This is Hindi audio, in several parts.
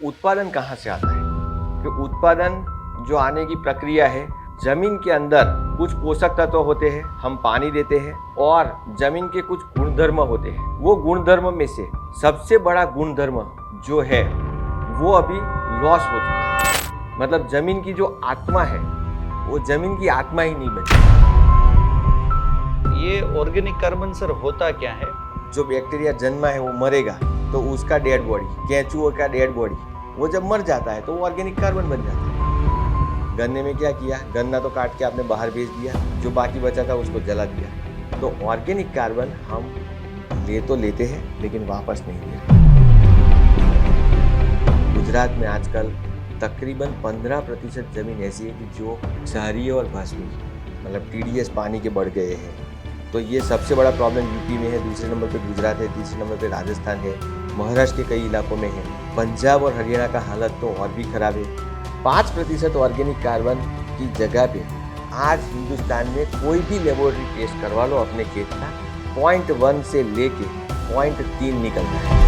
उत्पादन कहाँ से आता है? कि उत्पादन जो आने की प्रक्रिया है, जमीन के अंदर कुछ पोषक तत्व होते हैं, हम पानी देते हैं और जमीन के कुछ गुणधर्म होते हैं। वो गुणधर्म में से सबसे बड़ा गुणधर्म जो है वो अभी लॉस हो चुका है। मतलब जमीन की जो आत्मा है वो जमीन की आत्मा ही नहीं बची। ये ऑर्गेनिक कार्बन सर होता क्या है? जो बैक्टीरिया जन्मा है वो मरेगा तो उसका डेड बॉडी, केंचुओं का डेड बॉडी, वो जब मर जाता है तो वो ऑर्गेनिक कार्बन बन जाता है। गन्ने में क्या किया, गन्ना तो काट के आपने बाहर भेज दिया, जो बाकी बचा था उसको जला दिया। तो ऑर्गेनिक कार्बन हम ले तो लेते हैं लेकिन वापस नहीं ले रहे। गुजरात में आजकल तकरीबन 15% जमीन ऐसी है कि जो क्षारीय और भस्मी, मतलब TDS पानी के बढ़ गए हैं। तो ये सबसे बड़ा प्रॉब्लम यूपी में है, दूसरे नंबर पे गुजरात है, तीसरे नंबर पे राजस्थान है, महाराष्ट्र के कई इलाकों में है, पंजाब और हरियाणा का हालत तो और भी खराब है। 5% ऑर्गेनिक कार्बन की जगह पे आज हिंदुस्तान में कोई भी लेबोरेटरी टेस्ट करवा लो अपने खेत का, 0.1 से लेके 0.3 निकलता है।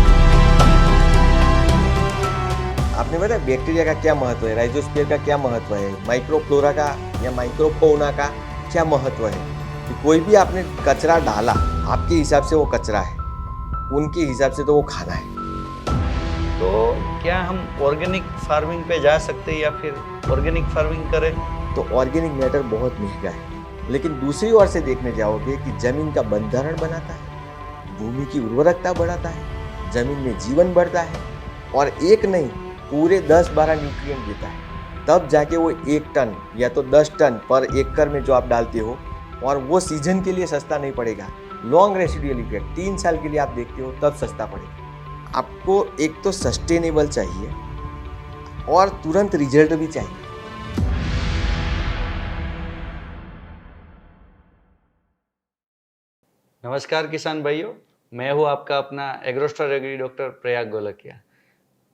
आपने बताया बैक्टीरिया का क्या महत्व है, राइजोस्फीयर का क्या महत्व है, माइक्रोफ्लोरा का या माइक्रोफौना का क्या महत्व है। कि कोई भी आपने कचरा डाला, आपके हिसाब से वो कचरा है, उनके हिसाब से तो वो खाना है। तो क्या हम ऑर्गेनिक फार्मिंग पे जा सकते हैं या फिर ऑर्गेनिक फार्मिंग करें? तो ऑर्गेनिक मैटर बहुत महंगा है, लेकिन दूसरी ओर से देखने जाओगे कि जमीन का बंधारण बनाता है, भूमि की उर्वरकता बढ़ाता है, जमीन में जीवन बढ़ता है और एक नहीं पूरे 10-12 न्यूट्रिएंट देता है। तब जाके वो 1 टन या तो 10 टन पर एकड़ में जो आप डालते हो, और वो सीजन के लिए सस्ता नहीं पड़ेगा। लॉन्ग रेसिडुअल इफेक्ट 3 साल के लिए आप देखते हो तब सस्ता पड़ेगा। आपको एक तो सस्टेनेबल चाहिए और तुरंत रिजल्ट भी चाहिए। नमस्कार किसान भाइयों, मैं हूँ आपका अपना एग्रोस्टार एग्री डॉक्टर प्रयाग गोलकिया।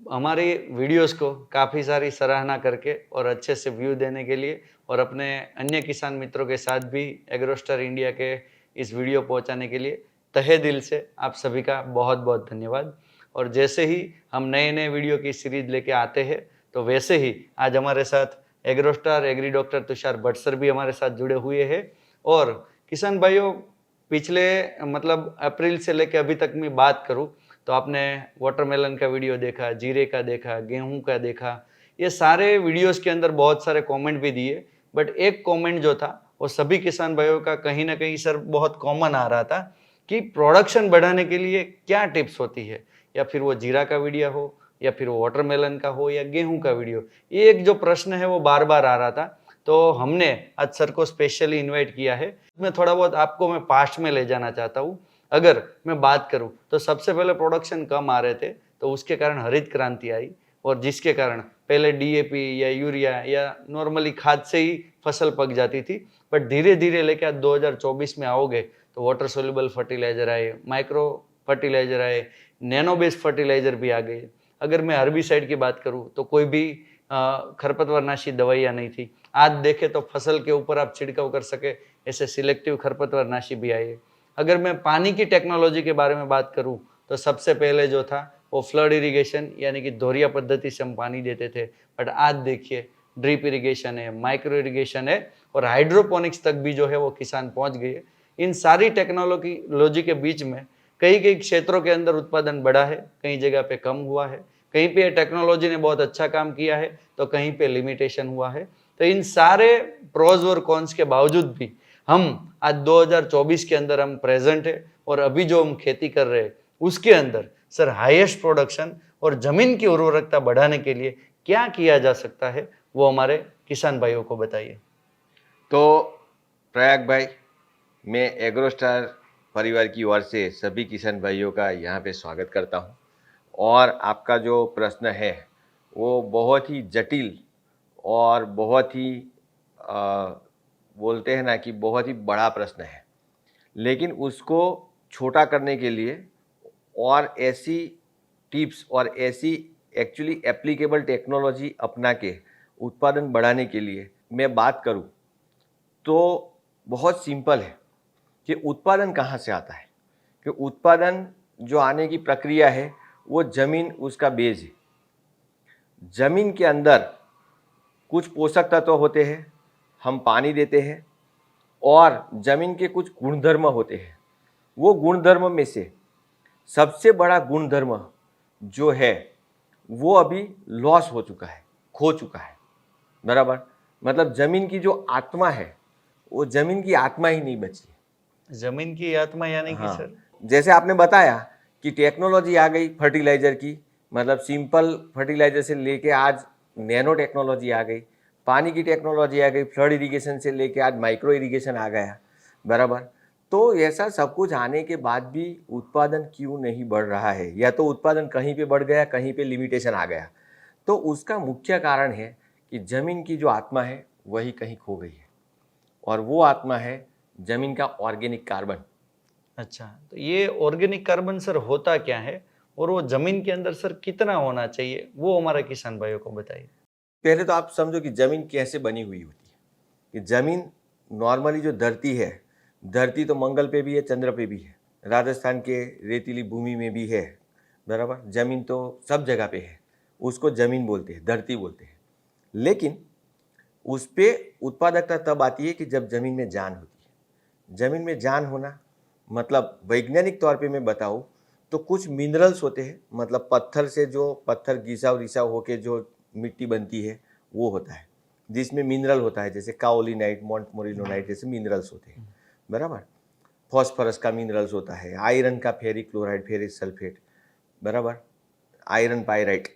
हमारी वीडियोस को काफ़ी सारी सराहना करके और अच्छे से व्यू देने के लिए और अपने अन्य किसान मित्रों के साथ भी एग्रोस्टार इंडिया के इस वीडियो पहुंचाने के लिए तहे दिल से आप सभी का बहुत बहुत धन्यवाद। और जैसे ही हम नए नए वीडियो की सीरीज लेके आते हैं तो वैसे ही आज हमारे साथ AgroStar agri doctor Tushar Bhatt sir भी हमारे साथ जुड़े हुए हैं। और किसान भाइयों, पिछले मतलब अप्रैल से लेकर अभी तक मैं बात करूं तो आपने वाटरमेलन का वीडियो देखा, जीरे का देखा, गेहूं का देखा। ये सारे वीडियोस के अंदर बहुत सारे कमेंट भी दिए, बट एक कमेंट जो था वो सभी किसान भाइयों का कहीं ना कहीं सर बहुत कॉमन आ रहा था कि प्रोडक्शन बढ़ाने के लिए क्या टिप्स होती है, या फिर वो जीरा का वीडियो हो या फिर वो वाटरमेलन का हो या गेहूं का वीडियो। ये एक जो प्रश्न है वो बार बार आ रहा था, तो हमने आज सर को स्पेशली इन्वाइट किया है। मैं थोड़ा बहुत आपको मैं पास्ट में ले जाना चाहता हूँ। अगर मैं बात करूं तो सबसे पहले प्रोडक्शन कम आ रहे थे, तो उसके कारण हरित क्रांति आई, और जिसके कारण पहले DAP या यूरिया या नॉर्मली खाद से ही फसल पक जाती थी। बट धीरे धीरे लेके आज 2024 में आओगे तो वाटर सोल्यूबल फर्टिलाइजर आए, माइक्रो फर्टिलाइजर आए, नैनो बेस्ड फर्टिलाइजर भी आ गए। अगर मैं हर्बिसाइड की बात करूं तो कोई भी खरपतवारनाशी दवाइयाँ नहीं थी। आज देखे तो फसल के ऊपर आप छिड़काव कर सके ऐसे सिलेक्टिव खरपतवारनाशी भी आए। अगर मैं पानी की टेक्नोलॉजी के बारे में बात करूं तो सबसे पहले जो था वो फ्लड इरिगेशन यानी कि दोहरिया पद्धति से हम पानी देते थे। बट आज देखिए ड्रिप इरिगेशन है, माइक्रो इरिगेशन है और हाइड्रोपोनिक्स तक भी जो है वो किसान पहुंच गए। इन सारी टेक्नोलॉजी के बीच में कई कई क्षेत्रों के अंदर उत्पादन बढ़ा है, कई जगह पे कम हुआ है, कहीं पे टेक्नोलॉजी ने बहुत अच्छा काम किया है तो कहीं पे लिमिटेशन हुआ है। तो इन सारे प्रोज और कॉन्स के बावजूद भी हम आज 2024 के अंदर हम प्रेजेंट है, और अभी जो हम खेती कर रहे हैं उसके अंदर सर हाईएस्ट प्रोडक्शन और जमीन की उर्वरकता बढ़ाने के लिए क्या किया जा सकता है, वो हमारे किसान भाइयों को बताइए। तो प्रयाग भाई, मैं एग्रोस्टार परिवार की ओर से सभी किसान भाइयों का यहाँ पे स्वागत करता हूँ। और आपका जो प्रश्न है वो बहुत ही जटिल और बहुत ही बोलते हैं ना कि बहुत ही बड़ा प्रश्न है, लेकिन उसको छोटा करने के लिए और ऐसी टिप्स और ऐसी एक्चुअली एप्लीकेबल टेक्नोलॉजी अपना के उत्पादन बढ़ाने के लिए मैं बात करूं तो बहुत सिंपल है कि उत्पादन कहाँ से आता है। कि उत्पादन जो आने की प्रक्रिया है वो ज़मीन उसका बेस है। जमीन के अंदर कुछ पोषक तत्व होते हैं, हम पानी देते हैं, और जमीन के कुछ गुणधर्म होते हैं। वो गुणधर्म में से सबसे बड़ा गुणधर्म जो है वो अभी लॉस हो चुका है, खो चुका है, बराबर। मतलब जमीन की जो आत्मा है वो जमीन की आत्मा ही नहीं बची है। जमीन की आत्मा यानी कि हाँ, सर? जैसे आपने बताया कि टेक्नोलॉजी आ गई फर्टिलाइजर की, मतलब सिंपल फर्टिलाइजर से लेके आज नैनो टेक्नोलॉजी आ गई, पानी की टेक्नोलॉजी आ गई, फ्लड इरिगेशन से लेके आज माइक्रो इरिगेशन आ गया, बराबर। तो ऐसा सब कुछ आने के बाद भी उत्पादन क्यों नहीं बढ़ रहा है, या तो उत्पादन कहीं पे बढ़ गया, कहीं पे लिमिटेशन आ गया। तो उसका मुख्य कारण है कि जमीन की जो आत्मा है वही कहीं खो गई है, और वो आत्मा है जमीन का ऑर्गेनिक कार्बन। अच्छा, तो ये ऑर्गेनिक कार्बन सर होता क्या है, और वो जमीन के अंदर सर कितना होना चाहिए, वो हमारे किसान भाइयों को बताइए। पहले तो आप समझो कि जमीन कैसे बनी हुई होती है। कि जमीन नॉर्मली जो धरती है, धरती तो मंगल पे भी है, चंद्र पे भी है, राजस्थान के रेतीली भूमि में भी है, बराबर। जमीन तो सब जगह पे है, उसको जमीन बोलते हैं, धरती बोलते हैं। लेकिन उस पे उत्पादकता तब आती है कि जब जमीन में जान होती है। जमीन में जान होना मतलब वैज्ञानिक तौर पे मैं बताऊँ तो कुछ मिनरल्स होते हैं, मतलब पत्थर से जो पत्थर घिसा रिसा होके जो मिट्टी बनती है वो होता है, जिसमें मिनरल होता है, जैसे काओलिनाइट, मोंटमोरिनोनाइट जैसे मिनरल्स होते हैं, बराबर। फॉस्फोरस का मिनरल्स होता है, आयरन का फेरिक क्लोराइड, फेरिक सल्फेट, बराबर, आयरन पायराइट,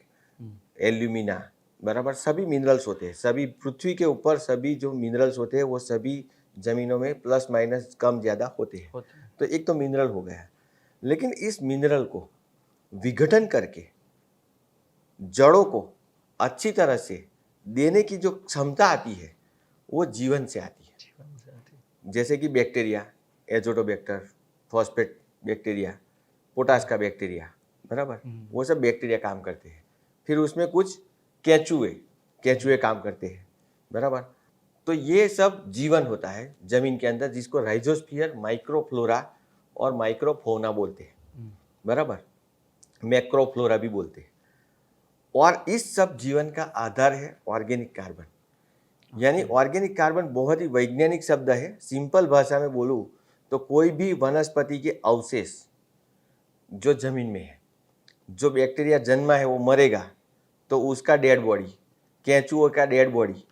एल्यूमिना, बराबर, सभी मिनरल्स होते हैं। सभी पृथ्वी के ऊपर सभी जो मिनरल्स होते हैं वो सभी जमीनों में प्लस माइनस कम ज़्यादा होते हैं। तो एक तो मिनरल हो गया, लेकिन इस मिनरल को विघटन करके जड़ों को अच्छी तरह से देने की जो क्षमता आती है वो जीवन से आती है। जैसे कि bacteria, Azotobacter, phosphate bacteria, potash का बैक्टीरिया, बराबर, वो सब बैक्टीरिया काम करते हैं। फिर उसमें कुछ केंचुए काम करते हैं, बराबर। तो ये सब जीवन होता है जमीन के अंदर, जिसको राइजोस्फीयर, माइक्रोफ्लोरा और माइक्रोफोना बोलते हैं, बराबर, मैक्रोफ्लोरा भी बोलते हैं। और इस सब जीवन का आधार है ऑर्गेनिक कार्बन। यानी ऑर्गेनिक कार्बन बहुत ही वैज्ञानिक शब्द है। सिंपल भाषा में बोलूँ तो कोई भी वनस्पति के अवशेष जो जमीन में है, जो बैक्टीरिया जन्मा है वो मरेगा तो उसका डेड बॉडी, केंचुओं का डेड बॉडी,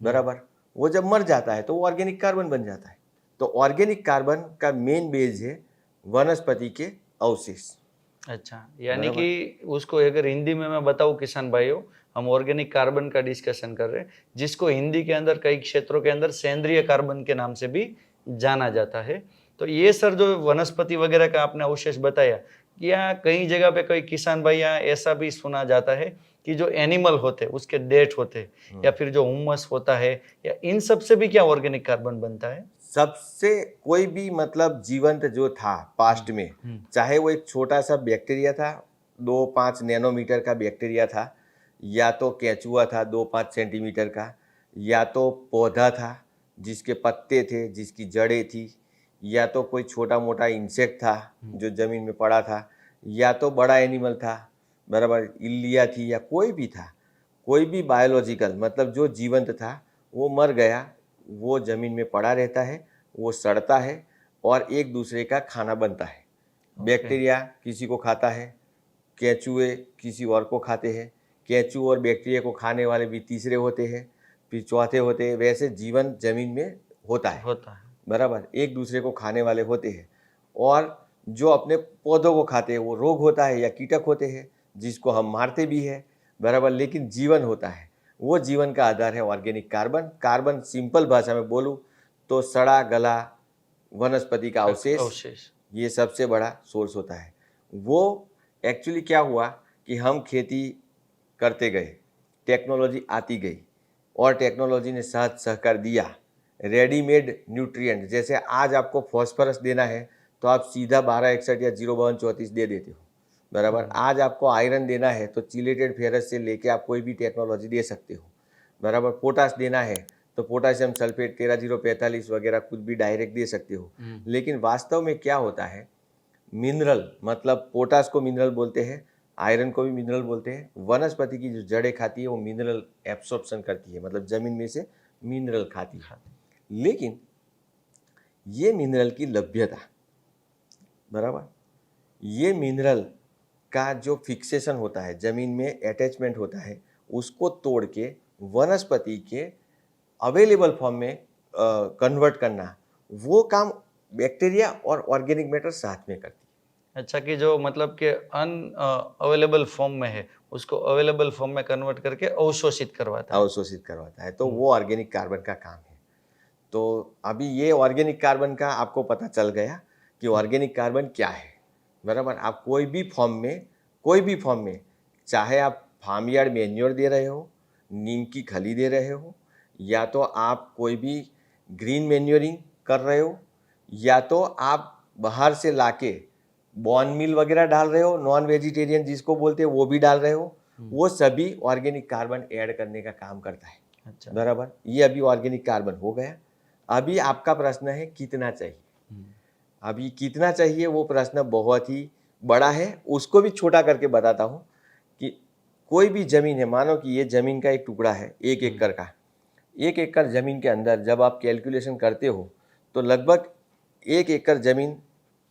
बराबर, वो जब मर जाता है तो वो ऑर्गेनिक कार्बन बन जाता है। तो ऑर्गेनिक कार्बन का मेन बेस है वनस्पति के अवशेष। अच्छा, यानी कि उसको अगर हिंदी में मैं बताऊं किसान भाइयों, हम ऑर्गेनिक कार्बन का डिस्कशन कर रहे हैं, जिसको हिंदी के अंदर कई क्षेत्रों के अंदर सेंद्रीय कार्बन के नाम से भी जाना जाता है। तो ये सर जो वनस्पति वगैरह का आपने अवशेष बताया, या कई जगह पे कई किसान भाई यहाँ ऐसा भी सुना जाता है कि जो एनिमल होते हैं उसके डेट होते हैं, या फिर जो हुमस होता है, या इन सब से भी क्या ऑर्गेनिक कार्बन बनता है? सबसे कोई भी मतलब जीवंत जो था पास्ट में, चाहे वो एक छोटा सा बैक्टीरिया था, 2-5 नैनोमीटर का बैक्टीरिया था, या तो केंचुआ था 2-5 सेंटीमीटर का, या तो पौधा था जिसके पत्ते थे, जिसकी जड़ें थी, या तो कोई छोटा मोटा इंसेक्ट था जो जमीन में पड़ा था, या तो बड़ा एनिमल था, बराबर, इल्लिया थी, या कोई भी था, कोई भी बायोलॉजिकल मतलब जो जीवंत था वो मर गया, वो जमीन में पड़ा रहता है, वो सड़ता है और एक दूसरे का खाना बनता है। बैक्टीरिया किसी को खाता है, केंचुए किसी और को खाते हैं, केंचुए और बैक्टीरिया को खाने वाले भी तीसरे होते हैं, फिर चौथे होते हैं। वैसे जीवन जमीन में होता है, बराबर, एक दूसरे को खाने वाले होते हैं। और जो अपने पौधों को खाते हैं वो रोग होता है या कीटक होते हैं, जिसको हम मारते भी हैं, बराबर, लेकिन जीवन होता है। वो जीवन का आधार है ऑर्गेनिक कार्बन। कार्बन सिंपल भाषा में बोलूँ तो सड़ा गला वनस्पति का अवशेष, ये सबसे बड़ा सोर्स होता है। वो एक्चुअली क्या हुआ कि हम खेती करते गए, टेक्नोलॉजी आती गई, और टेक्नोलॉजी ने साथ सहकार दिया। रेडीमेड न्यूट्रिएंट, जैसे आज आपको फॉस्फोरस देना है तो आप सीधा 1261 या 05234 दे देते हो, बराबर। आज आपको आयरन देना है तो चिलेटेड फेरस से लेके आप कोई भी टेक्नोलॉजी दे सकते हो, बराबर। पोटाश देना है तो पोटाशियम सल्फेट 13045 वगैरह कुछ भी डायरेक्ट दे सकते हो। लेकिन वास्तव में क्या होता है, मिनरल, मतलब पोटाश को मिनरल बोलते हैं, आयरन को भी मिनरल बोलते हैं। वनस्पति की जो जड़ें खाती है वो मिनरल एब्सॉर्प्शन करती है, मतलब जमीन में से मिनरल खाती है। लेकिन ये मिनरल की लभ्यता, बराबर, ये मिनरल का जो फिक्सेशन होता है, जमीन में अटैचमेंट होता है, उसको तोड़ के वनस्पति के अवेलेबल फॉर्म में कन्वर्ट करना, वो काम बैक्टीरिया और ऑर्गेनिक मैटर साथ में करती है। अच्छा, कि जो मतलब कि अवेलेबल फॉर्म में है उसको अवेलेबल फॉर्म में कन्वर्ट करके अवशोषित करवाता है। अवशोषित करवाता है, तो वो ऑर्गेनिक कार्बन का काम है। तो अभी ये ऑर्गेनिक कार्बन का आपको पता चल गया कि ऑर्गेनिक कार्बन क्या है, बराबर। आप कोई भी फॉर्म में, चाहे आप फार्म यार्ड मैन्योर दे रहे हो, नीम की खली दे रहे हो, या तो आप कोई भी ग्रीन मैन्योरिंग कर रहे हो, या तो आप बाहर से लाके बॉन मील वगैरह डाल रहे हो, नॉन वेजिटेरियन जिसको बोलते हैं वो भी डाल रहे हो, वो सभी ऑर्गेनिक कार्बन ऐड करने का काम करता है। अच्छा, बराबर। ये अभी ऑर्गेनिक कार्बन हो गया। अभी आपका प्रश्न है कितना चाहिए। अभी कितना चाहिए वो प्रश्न बहुत ही बड़ा है, उसको भी छोटा करके बताता हूँ कि कोई भी जमीन है, मानो कि ये जमीन का एक टुकड़ा है 1 एकड़ का। 1 एकड़ जमीन के अंदर जब आप कैलकुलेशन करते हो तो लगभग 1 एकड़ जमीन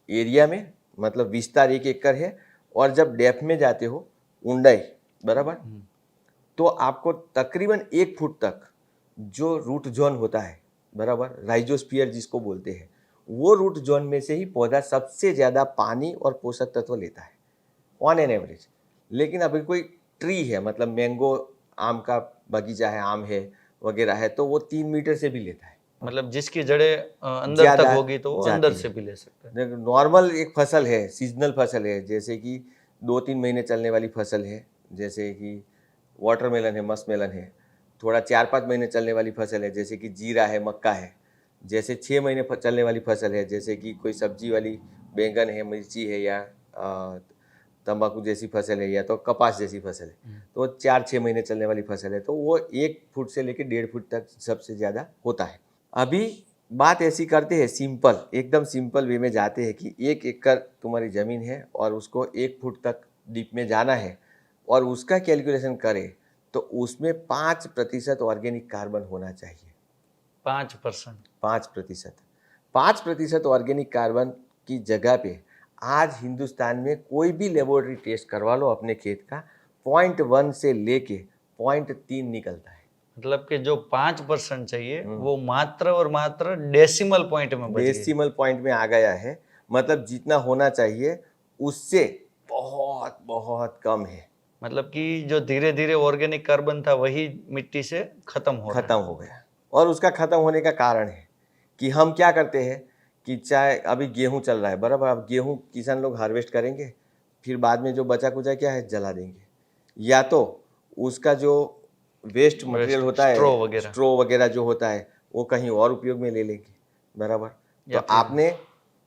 एरिया में, मतलब विस्तार 1 एकड़ है, और जब डेप्थ में जाते हो, ऊंडाई, बराबर, तो आपको तकरीबन 1 फुट तक जो रूट जोन होता है, बराबर, राइजोस्फीयर जिसको बोलते हैं, वो रूट जोन में से ही पौधा सबसे ज़्यादा पानी और पोषक तत्व लेता है ऑन एन एवरेज। लेकिन अभी कोई ट्री है, मतलब मैंगो, आम का बगीचा है, आम है वगैरह है, तो वो 3 मीटर से भी लेता है। मतलब जिसकी जड़ें अंदर ज़्यादा तक होगी तो वो जाती अंदर है। से भी ले सकता है। नॉर्मल एक फसल है, सीजनल फसल है, जैसे कि 2-3 महीने चलने वाली फसल है, जैसे कि वाटरमेलन है, मस्कमेलन है। थोड़ा 4-5 महीने चलने वाली फसल है, जैसे कि जीरा है, मक्का है। जैसे 6 महीने चलने वाली फसल है, जैसे कि कोई सब्जी वाली बैंगन है, मिर्ची है, या तंबाकू जैसी फसल है, या तो कपास जैसी फसल है। तो 4-6 महीने चलने वाली फसल है, तो वो 1 फुट से लेकर 1.5 फुट तक सबसे ज़्यादा होता है। अभी बात ऐसी करते हैं, सिंपल, एकदम सिंपल वे में जाते हैं कि 1 एकड़ तुम्हारी ज़मीन है और उसको 1 फुट तक डीप में जाना है, और उसका कैलकुलेशन करें तो उसमें 5% ऑर्गेनिक कार्बन होना चाहिए। 5%। 5%। 5% ऑर्गेनिक कार्बन की जगह पे आज हिंदुस्तान में कोई भी लेबोरेटरी टेस्ट करवा लो अपने खेत का, 0.1 से लेके 0.3 निकलता है। मतलब कि जो 5% चाहिए वो मात्र और मात्र डेसिमल पॉइंट में बच गई। डेसिमल पॉइंट में आ गया है, मतलब जितना होना चाहिए उससे बहुत बहुत कम है। मतलब कि जो धीरे धीरे ऑर्गेनिक कार्बन था वही मिट्टी से खत्म हो रहा है। खत्म हो गया। और उसका खत्म होने का कारण है कि हम क्या करते हैं कि चाहे अभी गेहूं चल रहा है, बराबर, अब गेहूं किसान लोग हार्वेस्ट करेंगे, फिर बाद में जो बचा कुचा क्या है जला देंगे, या तो उसका जो वेस्ट मटेरियल होता है, स्ट्रो वगैरह जो होता है, वो कहीं और उपयोग में ले लेंगे, बराबर। तो आपने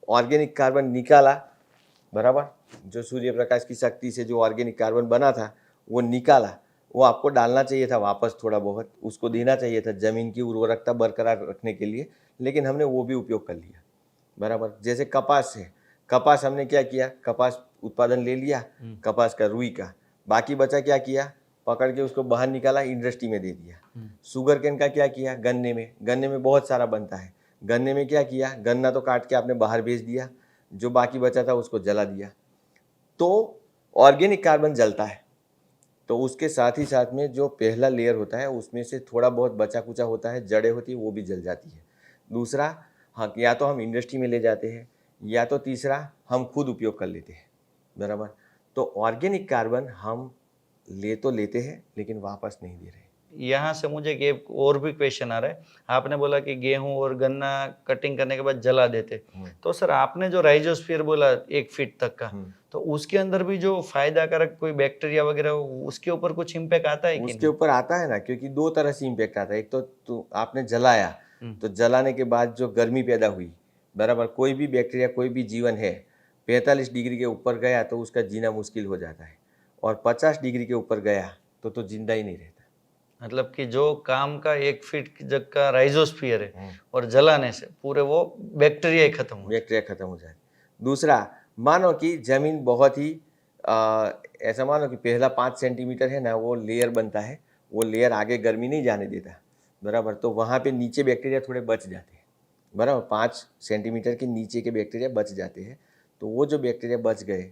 ऑर्गेनिक कार्बन निकाला, बराबर, जो सूर्य प्रकाश की शक्ति से जो ऑर्गेनिक कार्बन बना था वो निकाला, वो आपको डालना चाहिए था वापस, थोड़ा बहुत उसको देना चाहिए था ज़मीन की उर्वरकता बरकरार रखने के लिए, लेकिन हमने वो भी उपयोग कर लिया, बराबर। जैसे कपास है, कपास हमने क्या किया, कपास उत्पादन ले लिया, कपास का, रुई का, बाकी बचा क्या किया, पकड़ के उसको बाहर निकाला, इंडस्ट्री में दे दिया। शुगर केन का क्या किया, गन्ने में बहुत सारा बनता है, गन्ने में क्या किया, गन्ना तो काट के आपने बाहर भेज दिया, जो बाकी बचा था उसको जला दिया। तो ऑर्गेनिक कार्बन जलता है, तो उसके साथ ही साथ में जो पहला लेयर होता है उसमें से थोड़ा बहुत बचा कुचा होता है, जड़ें होती है, वो भी जल जाती है। दूसरा, हाँ, या तो हम इंडस्ट्री में ले जाते हैं, या तो तीसरा हम खुद उपयोग कर लेते हैं, बराबर। तो ऑर्गेनिक कार्बन हम ले तो लेते हैं लेकिन वापस नहीं दे रहे। यहाँ से मुझे एक और भी क्वेश्चन आ रहा है। आपने बोला कि गेहूं और गन्ना कटिंग करने के बाद जला देते, तो सर आपने जो राइजोस्फीयर बोला 1 फीट तक का, तो उसके अंदर भी जो फायदा कारक कोई बैक्टीरिया वगैरह उसके ऊपर कुछ इम्पैक्ट आता है कि उसके ऊपर आता है ना, क्योंकि 2 तरह से इम्पैक्ट आता है। एक तो आपने जलाया, तो जलाने के बाद जो गर्मी पैदा हुई, बराबर, कोई भी बैक्टीरिया, कोई भी जीवन है 45 डिग्री के ऊपर गया तो उसका जीना मुश्किल हो जाता है, और 50 डिग्री के ऊपर गया तो जिंदा ही नहीं रहता। मतलब कि जो काम का 1 फीट जग का राइजोस्फीयर है और जलाने से पूरे वो बैक्टीरिया खत्म हो जाए। दूसरा, मानो कि जमीन बहुत ही ऐसा मानो कि पहला 5 सेंटीमीटर है ना, वो लेयर बनता है, वो लेयर आगे गर्मी नहीं जाने देता, बराबर। तो वहाँ पे नीचे बैक्टीरिया थोड़े बच जाते हैं, बराबर। 5 सेंटीमीटर के नीचे के बैक्टीरिया बच जाते हैं। तो वो जो बैक्टीरिया बच गए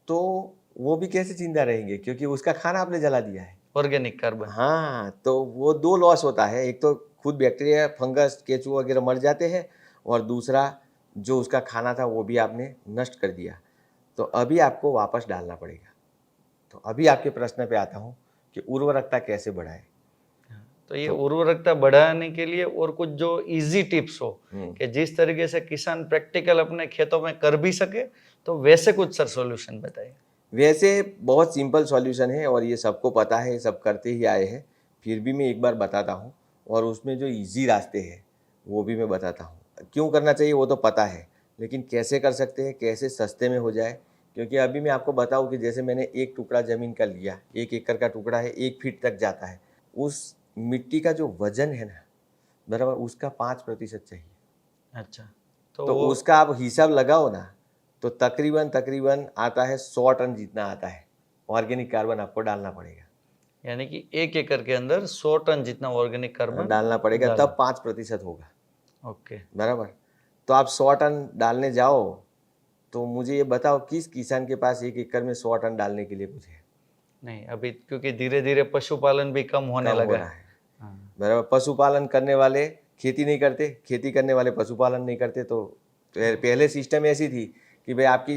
तो वो भी कैसे जिंदा रहेंगे, क्योंकि उसका खाना आपने जला दिया है। Organic carbon. हाँ, तो वो 2 लॉस होता है, एक तो खुद बैक्टीरिया, फंगस, केचुआ वगैरह मर जाते हैं, और दूसरा जो उसका खाना था वो भी आपने नष्ट कर दिया। तो अभी आपको वापस डालना पड़ेगा। तो अभी आपके प्रश्न पे आता हूँ कि उर्वरकता कैसे बढ़ाए। तो ये उर्वरकता बढ़ाने के लिए और कुछ जो इजी टिप्स हो कि जिस तरीके से किसान प्रैक्टिकल अपने खेतों में कर भी सके, तो वैसे कुछ सर सॉल्यूशन बताइए। वैसे बहुत सिंपल सॉल्यूशन है और ये सबको पता है, सब करते ही आए हैं, फिर भी मैं एक बार बताता हूँ। और उसमें जो इजी रास्ते हैं वो भी मैं बताता हूँ। क्यों करना चाहिए वो तो पता है, लेकिन कैसे कर सकते हैं, कैसे सस्ते में हो जाए। क्योंकि अभी मैं आपको बताऊँ कि जैसे मैंने एक टुकड़ा ज़मीन का लिया, 1 एकड़ का टुकड़ा है, 1 फीट तक जाता है। उस मिट्टी का जो वजन है ना, बराबर, उसका 5% चाहिए। अच्छा, तो उसका आप हिसाब लगाओ ना, तो तकरीबन आता है 100 टन जितना आता है ऑर्गेनिक कार्बन आपको डालना पड़ेगा। यानी कि 1 एकड़ के अंदर 100 टन जितना ऑर्गेनिक कार्बन डालना पड़ेगा, तब 5% होगा। ओके, बराबर। तो आप 100 टन डालने जाओ, तो मुझे ये बताओ किस किसान के पास 1 एकड़ में 100 टन डालने के लिए कुछ है? नहीं, अभी क्योंकि धीरे धीरे पशुपालन भी कम होने कम हो लगा रहा है। बराबर। पशुपालन करने वाले खेती नहीं करते, खेती करने वाले पशुपालन नहीं करते। तो पहले सिस्टम ऐसी थी कि भाई आपकी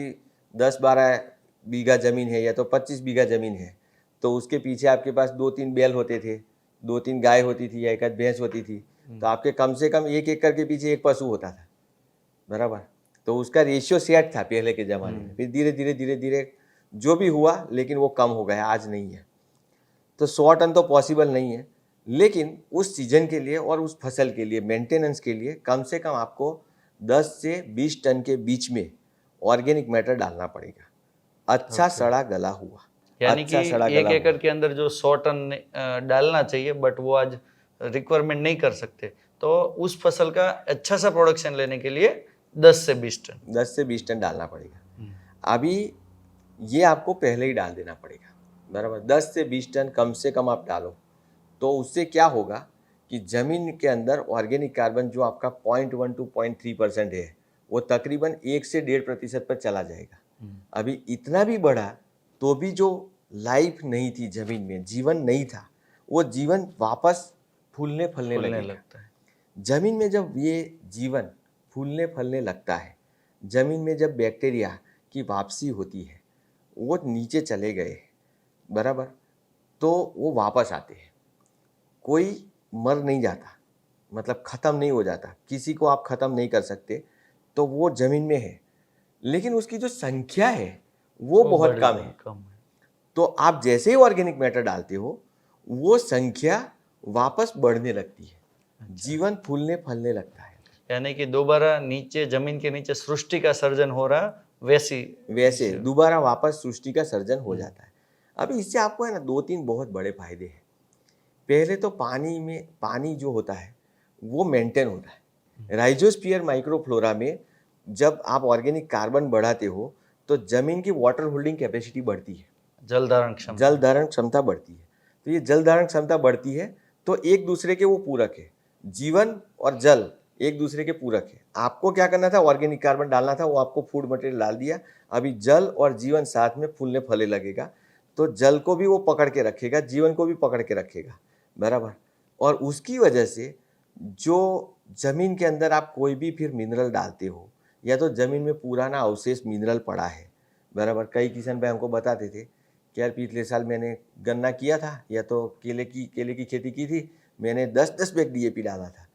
10-12 बीघा ज़मीन है या तो 25 बीघा ज़मीन है, तो उसके पीछे आपके पास 2-3 बैल होते थे, 2-3 गाय होती थी या एक आध भैंस होती थी। तो आपके कम से कम 1 एकड़ के पीछे 1 पशु होता था, बराबर। तो उसका रेशियो सेट था पहले के ज़माने में। फिर धीरे धीरे जो भी हुआ, लेकिन वो कम हो गया, आज नहीं है। तो 100 टन तो पॉसिबल नहीं है, लेकिन उस सीजन के लिए और उस फसल के लिए मेंटेनेंस के लिए कम से कम आपको 10 से 20 टन के बीच में ऑर्गेनिक मैटर डालना पड़ेगा, अच्छा सड़ा गला हुआ। यानी कि अच्छा सड़ा 1 गला एकड़ हुआ। के अंदर जो 100 टन डालना चाहिए, बट वो आज रिक्वायरमेंट नहीं कर सकते, तो उस फसल का अच्छा सा प्रोडक्शन लेने के लिए 10 से 20 टन 10 से 20 टन डालना पड़ेगा। अभी ये आपको पहले ही डाल देना पड़ेगा, बराबर। 10 से 20 टन कम से कम आप डालो। तो उससे क्या होगा कि ज़मीन के अंदर ऑर्गेनिक कार्बन जो आपका 0.1 to 0.3% है, वो तकरीबन 1 से 1.5% पर चला जाएगा। अभी इतना भी बढ़ा तो भी जो लाइफ नहीं थी ज़मीन में, जीवन नहीं था, वो जीवन वापस फूलने फलने लगता है। ज़मीन में जब ये जीवन फूलने फलने लगता है, ज़मीन में जब बैक्टीरिया की वापसी होती है, वो नीचे चले गए, बराबर, तो वो वापस आते हैं। कोई मर नहीं जाता, मतलब ख़त्म नहीं हो जाता, किसी को आप ख़त्म नहीं कर सकते, तो वो ज़मीन में है। लेकिन उसकी जो संख्या है वो बहुत कम है। तो आप जैसे ही ऑर्गेनिक मैटर डालते हो, वो संख्या वापस बढ़ने लगती है। जीवन फूलने फलने लगता है। यानी कि दोबारा नीचे जमीन के नीचे सृष्टि का सर्जन हो रहा, वैसे दोबारा वापस सृष्टि का सर्जन हो जाता है। अभी इससे आपको है ना 2-3 बहुत बड़े फायदे हैं। पहले तो पानी जो होता है वो मेंटेन होता है। राइजोस्फीयर माइक्रोफ्लोरा में जब आप ऑर्गेनिक कार्बन बढ़ाते हो तो जमीन की वाटर होल्डिंग कैपेसिटी बढ़ती है, जल धारण क्षमता बढ़ती है। तो ये जल धारण क्षमता बढ़ती है, तो एक दूसरे के वो पूरक है। जीवन और जल एक दूसरे के पूरक है। आपको क्या करना था, ऑर्गेनिक कार्बन डालना था, वो आपको फूड मटेरियल डाल दिया। अभी जल और जीवन साथ में फूलने फले लगेगा, तो जल को भी वो पकड़ के रखेगा, जीवन को भी पकड़ के रखेगा, बराबर। और उसकी वजह से जो जमीन के अंदर आप कोई भी फिर मिनरल डालते हो, या तो जमीन में पुराना अवशेष मिनरल पड़ा है, बराबर। कई किसान भाई हमको बताते थे कि यार पिछले साल मैंने गन्ना किया था या तो केले की खेती की थी, मैंने 10-10 बैग DAP डाला था,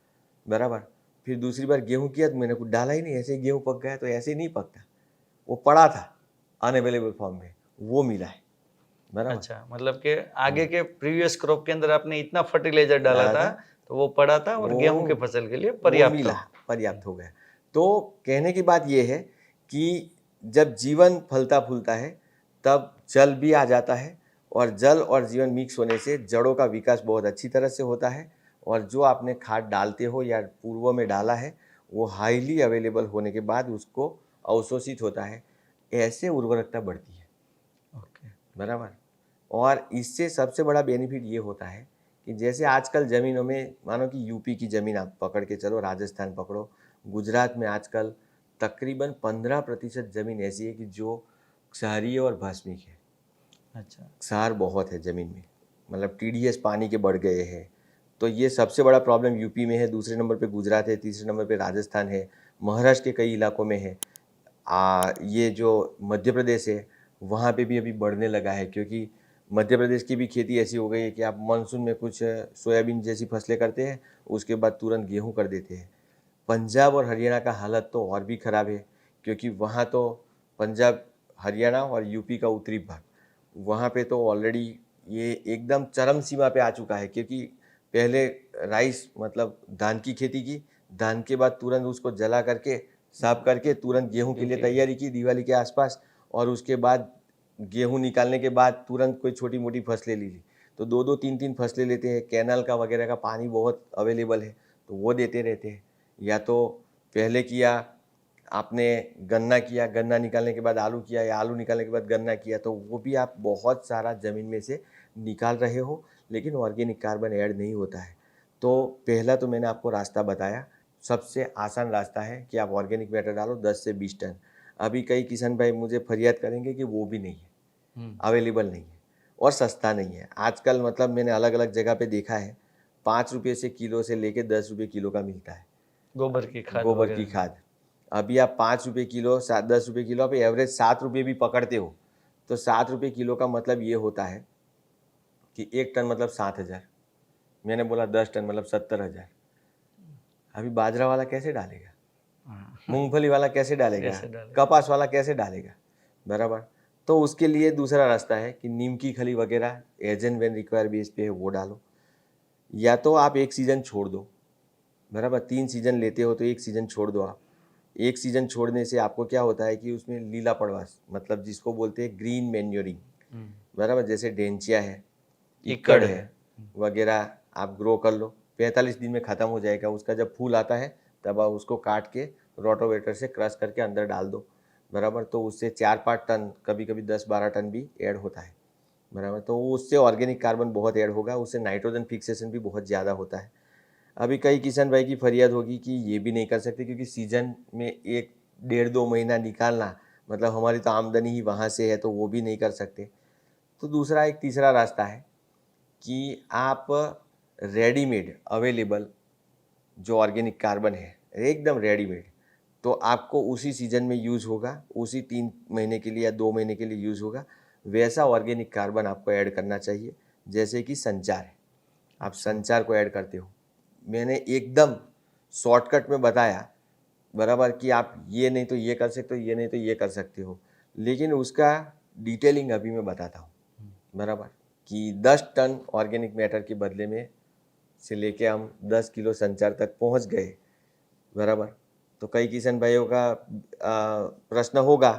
बराबर। फिर दूसरी बार गेहूँ किया तो मैंने कुछ डाला ही नहीं, ऐसे ही गेहूँ पक गया। तो ऐसे ही नहीं पकता, वो पड़ा था अनअवेलेबल फॉर्म में, वो मिला है, बराबर। अच्छा, मतलब कि आगे के प्रीवियस क्रॉप के अंदर आपने इतना फर्टिलाइजर डाला था तो वो पड़ा था और गेहूं के फसल के लिए पर्याप्त हो गया। तो कहने की बात ये है कि जब जीवन फलता फूलता है तब जल भी आ जाता है, और जल और जीवन मिक्स होने से जड़ों का विकास बहुत अच्छी तरह से होता है। और जो आपने खाद डालते हो या पूर्व में डाला है, वो हाईली अवेलेबल होने के बाद उसको अवशोषित होता है। ऐसे उर्वरकता बढ़ती है। बराबर। और इससे सबसे बड़ा बेनिफिट ये होता है कि जैसे आजकल ज़मीनों में मानो कि यूपी की ज़मीन आप पकड़ के चलो, राजस्थान पकड़ो, गुजरात में आजकल तकरीबन 15% ज़मीन ऐसी है कि जो क्षारीय और भस्मिक है। अच्छा। क्षार बहुत है ज़मीन में, मतलब टीडीएस पानी के बढ़ गए हैं। तो ये सबसे बड़ा प्रॉब्लम यूपी में है, दूसरे नंबर पे गुजरात है, तीसरे नंबर पे राजस्थान है, महाराष्ट्र के कई इलाकों में है। ये जो मध्य प्रदेश है वहाँ पे भी अभी बढ़ने लगा है, क्योंकि मध्य प्रदेश की भी खेती ऐसी हो गई है कि आप मानसून में कुछ सोयाबीन जैसी फसलें करते हैं, उसके बाद तुरंत गेहूँ कर देते हैं। पंजाब और हरियाणा का हालत तो और भी ख़राब है, क्योंकि वहाँ तो पंजाब, हरियाणा और यूपी का उत्तरी भाग, वहाँ पे तो ऑलरेडी ये एकदम चरम सीमा पे आ चुका है। क्योंकि पहले राइस मतलब धान की खेती की, धान के बाद तुरंत उसको जला करके साफ करके तुरंत गेहूं के लिए तैयारी की दिवाली के आसपास, और उसके बाद गेहूं निकालने के बाद तुरंत कोई छोटी मोटी फसलें ले ली। तो दो दो तीन तीन फसलें लेते हैं, कैनाल का वगैरह का पानी बहुत अवेलेबल है तो वो देते रहते हैं। या तो पहले किया आपने गन्ना किया, गन्ना निकालने के बाद आलू किया, या आलू निकालने के बाद गन्ना किया, तो वो भी आप बहुत सारा ज़मीन में से निकाल रहे हो, लेकिन ऑर्गेनिक कार्बन ऐड नहीं होता है। तो पहला तो मैंने आपको रास्ता बताया, सबसे आसान रास्ता है कि आप ऑर्गेनिक मैटर डालो 10 से 20 टन। अभी कई किसान भाई मुझे फरियाद करेंगे कि वो भी नहीं है, अवेलेबल नहीं है और सस्ता नहीं है। आजकल मतलब मैंने अलग अलग जगह पे देखा है, 5 रुपये से किलो से लेके 10 रुपये किलो का मिलता है गोबर की खाद गोबर की वगैरह। खाद। अभी आप 5 रुपये किलो, 10 रुपये किलो, आप एवरेज 7 रुपये भी पकड़ते हो, तो 7 रुपये किलो का मतलब ये होता है कि 1 टन मतलब 7,000। मैंने बोला 10 टन मतलब 70,000। अभी बाजरा वाला कैसे डालेगा, हाँ, मूंगफली वाला कैसे डालेगा, कैसे डालेगा? कपास वाला कैसे डालेगा, बराबर। तो उसके लिए दूसरा रास्ता है कि नीम की खली वगैरह as and when require base पे है वो डालो, या तो आप एक सीज़न छोड़ दो, बराबर। 3 सीज़न लेते हो तो एक सीज़न छोड़ दो आप। एक सीज़न छोड़ने से आपको क्या होता है कि उसमें लीला पड़वास, मतलब जिसको बोलते हैं ग्रीन मैन्योरिंग, बराबर, जैसे डेंचिया है, इक्कड़ है वगैरह, आप ग्रो कर लो। 45 दिन में ख़त्म हो जाएगा। उसका जब फूल आता है तब आप उसको काट के रोटोवेटर से क्रश करके अंदर डाल दो, बराबर। तो उससे 4-5 टन, कभी कभी 10-12 टन भी ऐड होता है, बराबर। तो उससे ऑर्गेनिक कार्बन बहुत ऐड होगा, उससे नाइट्रोजन फिक्सेशन भी बहुत ज़्यादा होता है। अभी कई किसान भाई की फरियाद होगी कि ये भी नहीं कर सकते, क्योंकि सीजन में 1-1.5-2 महीना निकालना, मतलब हमारी तो आमदनी ही वहाँ से है, तो वो भी नहीं कर सकते। तो दूसरा एक तीसरा रास्ता है कि आप रेडीमेड अवेलेबल जो ऑर्गेनिक कार्बन है एकदम रेडीमेड, तो आपको उसी सीजन में यूज़ होगा, उसी 3 महीने के लिए या 2 महीने के लिए यूज़ होगा, वैसा ऑर्गेनिक कार्बन आपको ऐड करना चाहिए। जैसे कि संचार है, आप संचार को ऐड करते हो, मैंने एकदम शॉर्टकट में बताया, बराबर, कि आप ये नहीं तो ये कर सकते हो, ये नहीं तो ये कर सकते हो, लेकिन उसका डिटेलिंग अभी मैं बताता हूँ, बराबर। कि 10 टन ऑर्गेनिक मैटर के बदले में से लेके हम 10 किलो संचार तक पहुँच गए, बराबर। तो कई किसान भाइयों का प्रश्न होगा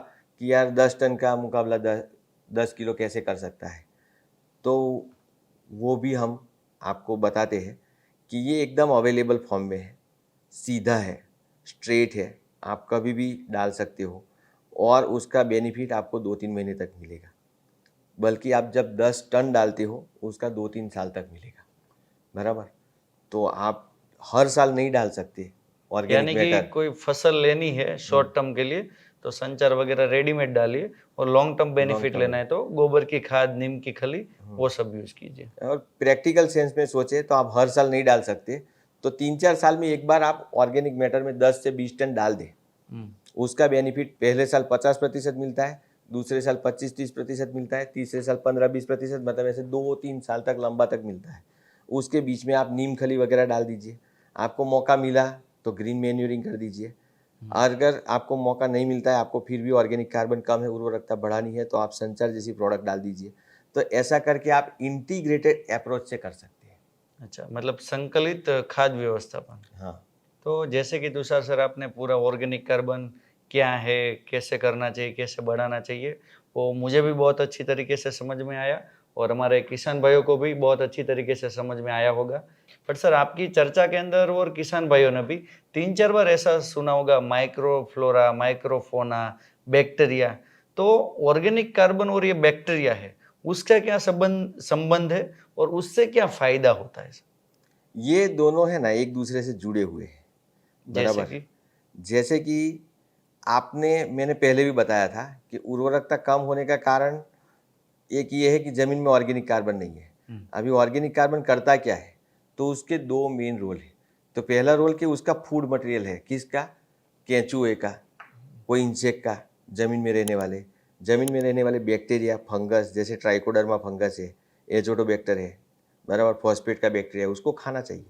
कि यार 10 टन का मुकाबला 10 किलो कैसे कर सकता है। तो वो भी हम आपको बताते हैं कि ये एकदम अवेलेबल फॉर्म में है, सीधा है, स्ट्रेट है, आप कभी भी डाल सकते हो, और उसका बेनिफिट आपको 2-3 महीने तक मिलेगा। बल्कि आप जब 10 टन डालते हो उसका 2-3 साल तक मिलेगा, बराबर। तो आप हर साल नहीं डाल सकते ऑर्गेनिक यानी कि मैटर। कोई फसल लेनी है शॉर्ट टर्म के लिए तो संचार वगैरह रेडीमेड डालिए, और लॉन्ग टर्म बेनिफिट term लेना है तो गोबर की खाद, नीम की खली, वो सब यूज कीजिए। और प्रैक्टिकल सेंस में सोचे तो आप हर साल नहीं डाल सकते, तो 3-4 साल में एक बार आप ऑर्गेनिक मैटर में 10 से 20 टन डाल दें। उसका बेनिफिट पहले साल 50% मिलता है, दूसरे साल 25-30% मिलता है, तीसरे साल 15-20%, मतलब ऐसे 2-3 साल तक लंबा तक मिलता है। उसके बीच में आप नीम खली वगैरह डाल दीजिए। आपको मौका मिला तो ग्रीन मैन्योरिंग कर दीजिए। अगर आपको मौका नहीं मिलता है, आपको फिर भी ऑर्गेनिक कार्बन कम है, उर्वरकता बढ़ानी है, तो आप संचार जैसी प्रोडक्ट डाल दीजिए। तो ऐसा करके आप इंटीग्रेटेड अप्रोच से कर सकते हैं। अच्छा, मतलब संकलित खाद व्यवस्थापन। हाँ, तो जैसे कि तुषार सर आपने पूरा ऑर्गेनिक कार्बन क्या है, कैसे करना चाहिए, कैसे बढ़ाना चाहिए, वो मुझे भी बहुत अच्छी तरीके से समझ में आया, और हमारे किसान भाइयों को भी बहुत अच्छी तरीके से समझ में आया होगा। बट सर, आपकी चर्चा के अंदर और किसान भाइयों ने भी 3-4 बार ऐसा सुना होगा, माइक्रोफ्लोरा, माइक्रोफोना, बैक्टीरिया। तो ऑर्गेनिक कार्बन और ये बैक्टीरिया है, उसका क्या संबंध है और उससे क्या फायदा होता है? ये दोनों है ना एक दूसरे से जुड़े हुए हैं, जैसे बराबर। कि जैसे कि मैंने पहले भी बताया था कि उर्वरकता कम होने का कारण एक ये है कि जमीन में ऑर्गेनिक कार्बन नहीं है। अभी ऑर्गेनिक कार्बन करता क्या है, तो उसके दो मेन रोल है। तो पहला रोल कि उसका फूड मटेरियल है, किसका, केंचुए का, कोई इंसेक्ट का, जमीन में रहने वाले बैक्टीरिया, फंगस, जैसे ट्राइकोडर्मा फंगस है, एजोटोबैक्टर है, बराबर, फॉस्फेट का बैक्टीरिया है, उसको खाना चाहिए,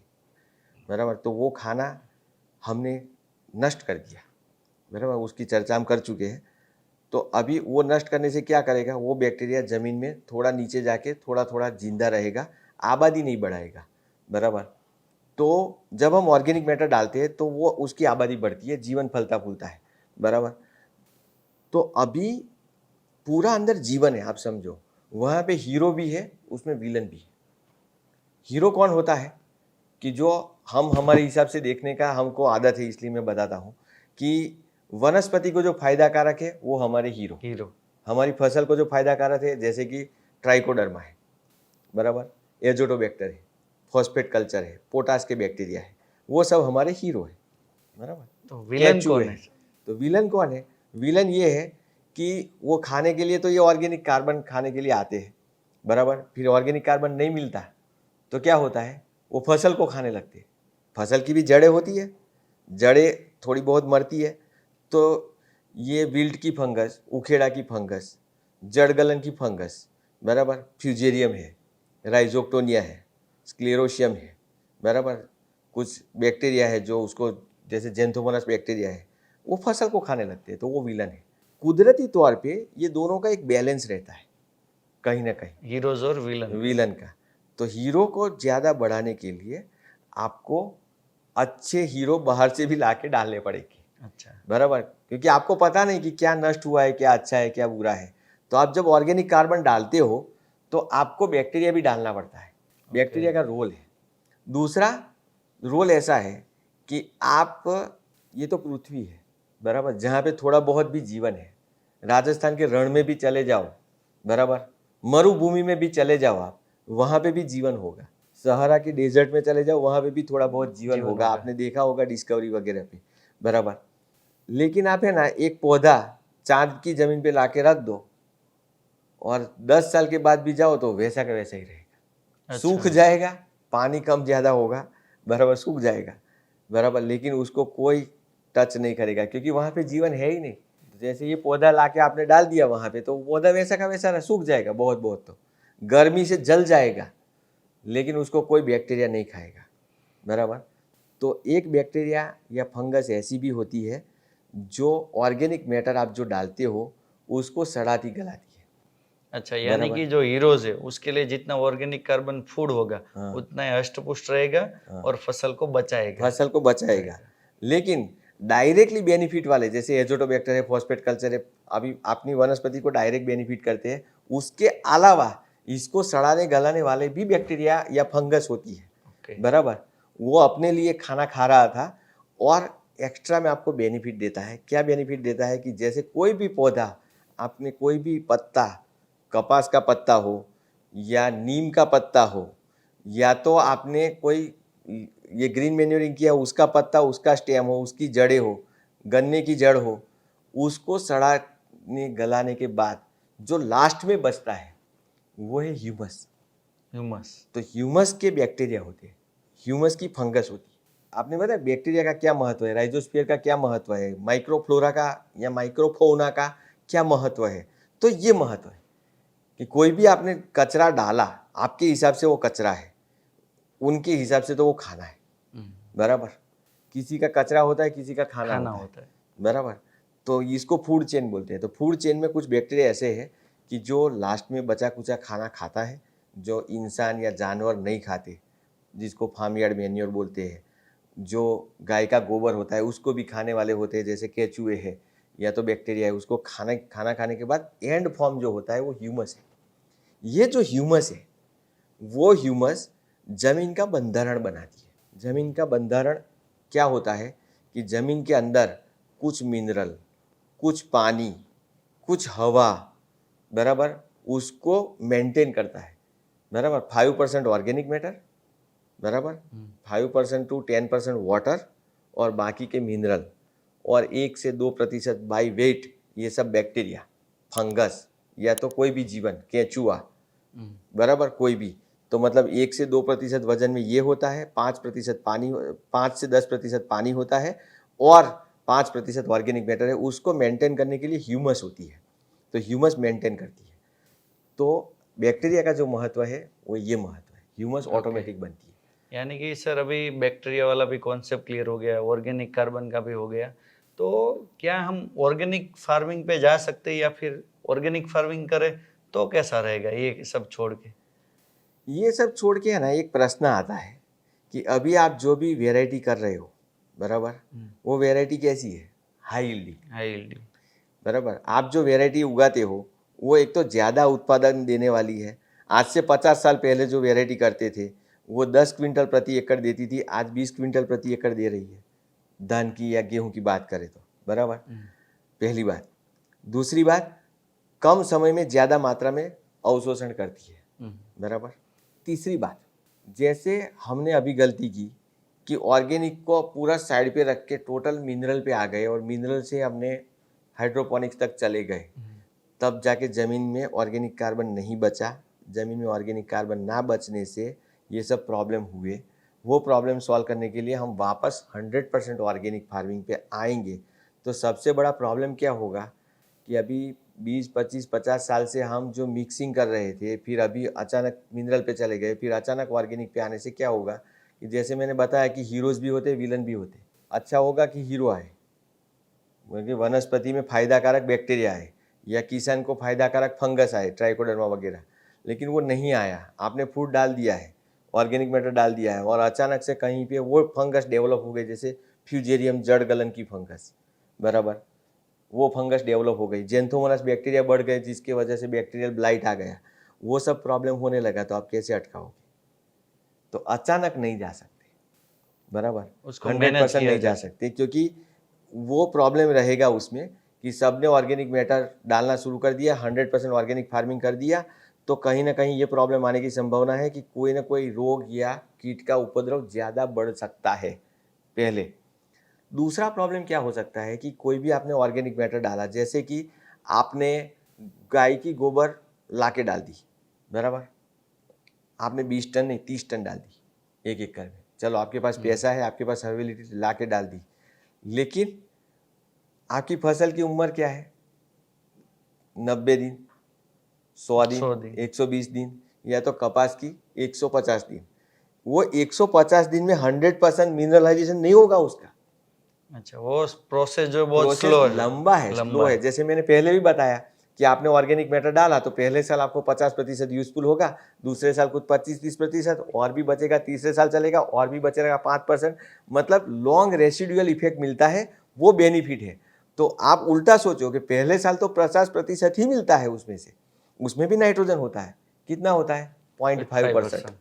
बराबर। तो वो खाना हमने नष्ट कर दिया, बराबर, उसकी चर्चा हम कर चुके हैं। तो अभी वो नष्ट करने से क्या करेगा, वो बैक्टीरिया ज़मीन में थोड़ा नीचे जाके थोड़ा थोड़ा जिंदा रहेगा, आबादी नहीं बढ़ाएगा, बराबर। तो जब हम ऑर्गेनिक मैटर डालते हैं तो वो उसकी आबादी बढ़ती है, जीवन फलता फूलता है, बराबर। तो अभी पूरा अंदर जीवन है, आप समझो, वहाँ पे हीरो भी है, उसमें विलन भी है। हीरो कौन होता है कि जो हम हमारे हिसाब से देखने का हमको आदत है, इसलिए मैं बताता हूँ कि वनस्पति को जो फायदाकारक है वो हमारे हीरो, हमारी फसल को जो फायदाकारक है, जैसे कि ट्राइकोडर्मा है, बराबर, एजोटोबैक्टर है, फॉस्फेट कल्चर है, पोटास के बैक्टीरिया है, वो सब हमारे हीरो है, बराबर। तो विलन कौन है? तो विलन कौन है? विलन ये है कि वो खाने के लिए, तो ये ऑर्गेनिक कार्बन खाने के लिए आते हैं, बराबर। फिर ऑर्गेनिक कार्बन नहीं मिलता तो क्या होता है, वो फसल को खाने लगते हैं। फसल की भी जड़ें होती है, जड़ें थोड़ी बहुत मरती है, तो ये विल्ट की फंगस, उखेड़ा की फंगस, जड़गलन की फंगस, बराबर, फ्यूजेरियम है, राइजोक्टोनिया है, स्क्लेरोशियम है, बराबर, कुछ बैक्टीरिया है जो उसको, जैसे जेंथोमोनास बैक्टीरिया है, वो फसल को खाने लगते हैं, तो वो विलन है। कुदरती तौर पे ये दोनों का एक बैलेंस रहता है कहीं ना कहीं, हीरोज और विलन का। तो हीरो को ज़्यादा बढ़ाने के लिए आपको अच्छे हीरो बाहर से भी ला के डालने पड़ेंगे, अच्छा, बराबर, क्योंकि आपको पता नहीं कि क्या नष्ट हुआ है, क्या अच्छा है, क्या बुरा है। तो आप जब ऑर्गेनिक कार्बन डालते हो तो आपको बैक्टीरिया भी डालना पड़ता है, बैक्टीरिया का रोल है। दूसरा रोल ऐसा है कि आप, ये तो पृथ्वी है, बराबर, जहाँ पे थोड़ा बहुत भी जीवन है। राजस्थान के रण में भी चले जाओ, बराबर, मरुभूमि में भी चले जाओ आप, वहाँ पे भी जीवन होगा। सहारा के डेजर्ट में चले जाओ, वहाँ पे भी थोड़ा बहुत जीवन होगा, आपने देखा होगा डिस्कवरी वगैरह पे, बराबर। लेकिन आप है ना एक पौधा चांद की जमीन पे लाके रख दो और 10 साल के बाद भी जाओ तो वैसा का वैसा ही रहेगा। सूख जाएगा, पानी कम ज़्यादा होगा, बराबर, सूख जाएगा, बराबर, लेकिन उसको कोई टच नहीं करेगा क्योंकि वहाँ पे जीवन है ही नहीं। जैसे ये पौधा लाके आपने डाल दिया वहाँ पे, तो पौधा वैसा का वैसा सूख जाएगा, बहुत बहुत तो गर्मी से जल जाएगा, लेकिन उसको कोई बैक्टीरिया नहीं खाएगा, बराबर। तो एक बैक्टीरिया या फंगस ऐसी भी होती है जो ऑर्गेनिक मैटर आप जो डालते हो उसको सड़ाती गलाती है। अच्छा, यानी कि जो हीरोज है उसके लिए जितना ऑर्गेनिक कार्बन फूड होगा उतना ही हष्ट-पुष्ट रहेगा और फसल को बचाएगा। लेकिन डायरेक्टली बेनिफिट वाले जैसे एजोटोबैक्टर है, फॉस्फेट कल्चर है, अभी अपनी वनस्पति को डायरेक्ट बेनिफिट करते हैं। उसके अलावा इसको सड़ाने गलाने वाले भी बैक्टीरिया या फंगस होती है, बराबर, वो अपने लिए खाना खा रहा था और एक्स्ट्रा में आपको बेनिफिट देता है। क्या बेनिफिट देता है कि जैसे कोई भी पौधा, आपने कोई भी पत्ता, कपास का पत्ता हो या नीम का पत्ता हो, या तो आपने कोई ये ग्रीन मैन्योरिंग किया, उसका पत्ता, उसका स्टेम हो, उसकी जड़ें हो, गन्ने की जड़ हो, उसको सड़ाने गलाने के बाद जो लास्ट में बचता है वो है ह्यूमस। तो ह्यूमस के बैक्टीरिया होते हैं, ह्यूमस की फंगस होती है। आपने बताया बैक्टीरिया का क्या महत्व है, राइजोस्फीयर का क्या महत्व है, माइक्रोफ्लोरा का या माइक्रोफोना का क्या महत्व है। तो ये महत्व है कि कोई भी आपने कचरा डाला, आपके हिसाब से वो कचरा है, उनके हिसाब से तो वो खाना है, बराबर। किसी का कचरा होता है, किसी का खाना होता है, बराबर। तो इसको फूड चेन बोलते हैं। तो फूड चेन में कुछ बैक्टीरिया ऐसे हैं कि जो लास्ट में बचा कुचा खाना खाता है, जो इंसान या जानवर नहीं खाते, जिसको फार्म यार्ड मैन्योर बोलते हैं। जो गाय का गोबर होता है उसको भी खाने वाले होते हैं, जैसे केचुए है या तो बैक्टीरिया है, उसको खाना खाने के बाद एंड फॉर्म जो होता है वो ह्यूमस है। ये जो ह्यूमस है वो ह्यूमस जमीन का बंधारण बनाती है। जमीन का बंधारण क्या होता है कि जमीन के अंदर कुछ मिनरल, कुछ पानी, कुछ हवा, बराबर, उसको मेंटेन करता है, बराबर। 5% ऑर्गेनिक मैटर, बराबर, 5% टू 10% वाटर और बाकी के मिनरल, और 1 से 2% बाई वेट ये सब बैक्टीरिया, फंगस या तो कोई भी जीवन, केंचुआ, बराबर, कोई भी। तो मतलब 1 से 2% वजन में ये होता है, 5% पानी, 5 से 10% पानी होता है, और 5% ऑर्गेनिक मैटर है। उसको मेंटेन करने के लिए ह्यूमस होती है, तो ह्यूमस मेंटेन करती है। तो बैक्टीरिया का जो महत्व है वो ये महत्व है, ह्यूमस ऑटोमेटिक बनती है। यानी कि सर अभी बैक्टीरिया वाला भी कॉन्सेप्ट क्लियर हो गया, ऑर्गेनिक कार्बन का भी हो गया, तो क्या हम ऑर्गेनिक फार्मिंग पे जा सकते हैं या फिर ऑर्गेनिक फार्मिंग करें तो कैसा रहेगा ये सब छोड़ के? ये सब छोड़ के है ना, एक प्रश्न आता है कि अभी आप जो भी वेराइटी कर रहे हो, बराबर, वो वेराइटी कैसी है? हाई यील्डिंग, हाई यील्डिंग, बराबर। आप जो वेराइटी उगाते हो वो एक तो ज़्यादा उत्पादन देने वाली है। आज से 50 साल पहले जो वेराइटी करते थे वो 10 क्विंटल प्रति एकड़ देती थी, आज 20 क्विंटल प्रति एकड़ दे रही है, धान की या गेहूं की बात करें तो, बराबर। पहली बात। दूसरी बात, कम समय में ज़्यादा मात्रा में अवशोषण करती है, बराबर। तीसरी बात, जैसे हमने अभी गलती की कि ऑर्गेनिक को पूरा साइड पे रख के टोटल मिनरल पे आ गए और मिनरल से हमने हाइड्रोपोनिक्स तक चले गए, तब जाके ज़मीन में ऑर्गेनिक कार्बन नहीं बचा। ज़मीन में ऑर्गेनिक कार्बन ना बचने से ये सब प्रॉब्लम हुए। वो प्रॉब्लम सॉल्व करने के लिए हम वापस 100% ऑर्गेनिक फार्मिंग पे आएंगे। तो सबसे बड़ा प्रॉब्लम क्या होगा कि अभी 20, 25, 50 साल से हम जो मिक्सिंग कर रहे थे, फिर अभी अचानक मिनरल पे चले गए, फिर अचानक ऑर्गेनिक पे आने से क्या होगा कि जैसे मैंने बताया कि हीरोज़ भी होते, विलन भी होते। अच्छा होगा कि हीरो आए, क्योंकि वनस्पति में फायदाकारक बैक्टीरिया है या किसान को फायदाकारक फंगस आए, ट्राइकोडर्मा वगैरह, लेकिन वो नहीं आया। आपने फूड डाल दिया है, ऑर्गेनिक मैटर डाल दिया है, और अचानक से कहीं पे वो फंगस डेवलप हो गई, जैसे फ्यूजेरियम जड़ गलन की फंगस, बराबर, वो फंगस डेवलप हो गई। जेंथोमोनास बैक्टीरिया बढ़ गए जिसकी वजह से बैक्टीरियल ब्लाइट आ गया, वो सब प्रॉब्लम होने लगा। तो आप कैसे अटकाओगे? तो अचानक नहीं जा सकते, बराबर, उसको 100% नहीं जा सकते, क्योंकि वो प्रॉब्लम रहेगा उसमें कि सबने ऑर्गेनिक मैटर डालना शुरू कर दिया, 100% ऑर्गेनिक फार्मिंग कर दिया, तो कहीं ना कहीं ये प्रॉब्लम आने की संभावना है कि कोई ना कोई रोग या कीट का उपद्रव ज़्यादा बढ़ सकता है, पहले। दूसरा प्रॉब्लम क्या हो सकता है कि कोई भी आपने ऑर्गेनिक मैटर डाला, जैसे कि आपने गाय की गोबर ला के डाल दी, बराबर, आपने 20 टन नहीं 30 टन डाल दी एक एकड़ में। चलो आपके पास पैसा है, आपके पास अवेलेबिलिटी, ला के डाल दी, लेकिन आपकी फसल की उम्र क्या है? 90 दिन, 100 दिन, 120 दिन, या तो कपास की 150 दिन। वो 150 दिन में 100% मिनरलाइजेशन नहीं होगा उसका। अच्छा, वो प्रोसेस जो बहुत प्रोसेस स्लो है, लंबा है, स्लो है। जैसे मैंने पहले भी बताया कि आपने ऑर्गेनिक मैटर डाला तो पहले साल आपको 50% यूजफुल होगा, दूसरे साल कुछ 25-30% और भी बचेगा, तीसरे साल चलेगा और भी बचेगा 5%, मतलब लॉन्ग रेसिडुअल इफेक्ट मिलता है, वो बेनिफिट है। तो आप उल्टा सोचो कि पहले साल तो 50% ही मिलता है उसमें से, उसमें भी नाइट्रोजन होता है, कितना होता है? 0.5%,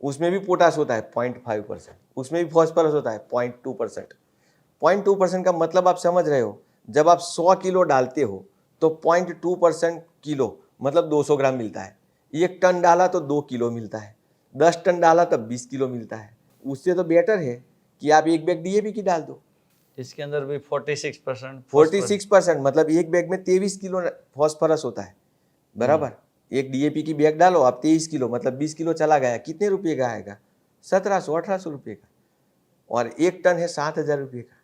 उसमें भी पोटास होता है 0.5%, उसमें भी फॉस्फोरस होता है 0.2%। 0.2% का मतलब आप समझ रहे हो, जब आप 100 किलो डालते हो तो 0.2% किलो मतलब 200 ग्राम मिलता है। 1 टन डाला तो 2 किलो मिलता है, 10 टन डाला तब 20 किलो मिलता है। उससे तो बेटर है कि आप एक बैग डीएपी की डाल दो, इसके अंदर भी 46% 46% मतलब एक बैग में 23 किलो फॉस्फोरस होता है, बराबर। एक डीएपी की बैग डालो आप 23 किलो, मतलब 20 किलो चला गया, कितने रुपये का आएगा? 1700-1800 रुपये का, और 1 टन है 7,000 रुपये का।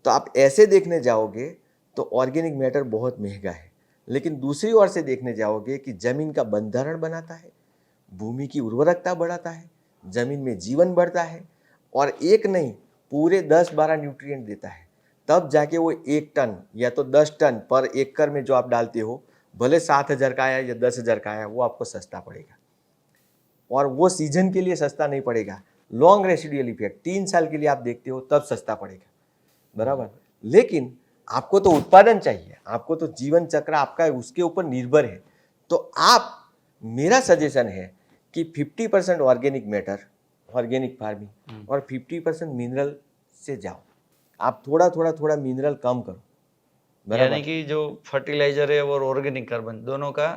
तो आप ऐसे देखने जाओगे तो ऑर्गेनिक मैटर बहुत महंगा है, लेकिन दूसरी ओर से देखने जाओगे कि जमीन का बंधारण बनाता है, भूमि की उर्वरकता बढ़ाता है, जमीन में जीवन बढ़ता है, और एक नहीं पूरे 10-12 न्यूट्रिएंट देता है। तब जाके वो 1 टन या तो 10 टन पर एकड़ में जो आप डालते हो, भले 7,000 का आया या 10,000 का आया, वो आपको सस्ता पड़ेगा। और वो सीजन के लिए सस्ता नहीं पड़ेगा, लॉन्ग रेसिडुअल इफेक्ट 3 साल के लिए आप देखते हो तब सस्ता पड़ेगा, बराबर। लेकिन आपको तो उत्पादन चाहिए, आपको तो जीवन चक्र आपका उसके ऊपर निर्भर है। तो आप, मेरा सजेशन है कि 50% ऑर्गेनिक मैटर, ऑर्गेनिक फार्मिंग, और 50% मिनरल से जाओ। आप थोड़ा मिनरल कम करो, यानी कि जो फर्टिलाइजर है और ऑर्गेनिक कार्बन दोनों का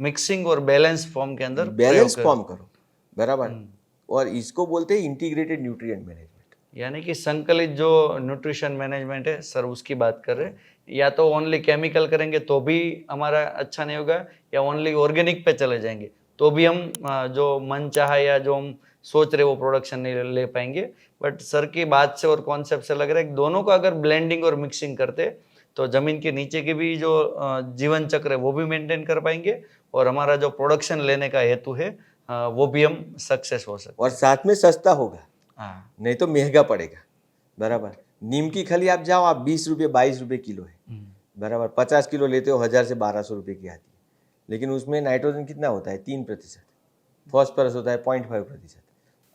मिक्सिंग और बैलेंस फॉर्म के अंदर बैलेंस प्रयोग फॉर्म करो, बराबर। हम्म। और इसको बोलते हैं इंटीग्रेटेड न्यूट्रिएंट मैनेजमेंट। यानी कि संकलित जो न्यूट्रिशन मैनेजमेंट है सर उसकी बात कर रहे हैं। या तो ओनली केमिकल करेंगे तो भी हमारा अच्छा नहीं होगा, या ओनली ऑर्गेनिक पे चले जाएंगे तो भी हम जो मन चाहा या जो हम सोच रहे वो प्रोडक्शन नहीं ले पाएंगे। बट सर की बात से और कॉन्सेप्ट से लग रहा है कि दोनों का अगर ब्लेंडिंग और मिक्सिंग करते तो जमीन के नीचे की भी जो जीवन चक्र है वो भी मेंटेन कर पाएंगे, और हमारा जो प्रोडक्शन लेने का हेतु है वो भी हम सक्सेस हो सकते और हैं। साथ में सस्ता होगा, हाँ। नहीं तो महंगा पड़ेगा, बराबर। नीम की खली आप जाओ, आप 20 रुपये 22 रुपये किलो है, बराबर। 50 किलो लेते हो 1000 से 1200 रुपये की आती है, लेकिन उसमें नाइट्रोजन कितना होता है? 3%, फॉस्फोरस होता है 0.5%।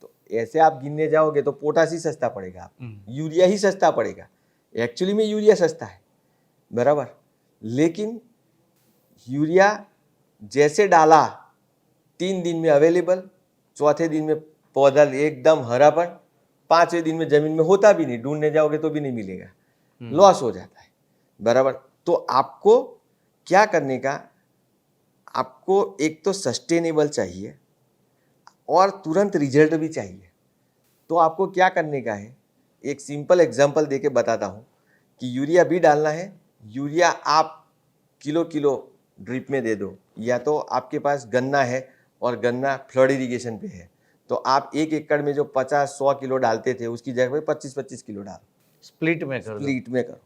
तो ऐसे आप गिनने जाओगे तो पोटास ही सस्ता पड़ेगा, आपको यूरिया ही सस्ता पड़ेगा। एक्चुअली में यूरिया सस्ता है, बराबर। लेकिन यूरिया जैसे डाला 3 दिन में अवेलेबल, चौथे दिन में पौधा एकदम हरापन, 5वें दिन में जमीन में होता भी नहीं, ढूंढने जाओगे तो भी नहीं मिलेगा, लॉस हो जाता है, बराबर। तो आपको क्या करने का, आपको एक तो सस्टेनेबल चाहिए और तुरंत रिजल्ट भी चाहिए। तो आपको क्या करने का है, एक सिंपल एग्जांपल देके बताता हूँ कि यूरिया भी डालना है। यूरिया आप किलो किलो ड्रिप में दे दो, या तो आपके पास गन्ना है और गन्ना फ्लड इरिगेशन पे है तो आप 1 एकड़ में जो 50-100 किलो डालते थे उसकी जगह पे 25-25 किलो डालो, स्प्लिट में कर दो। स्प्लिट में करो,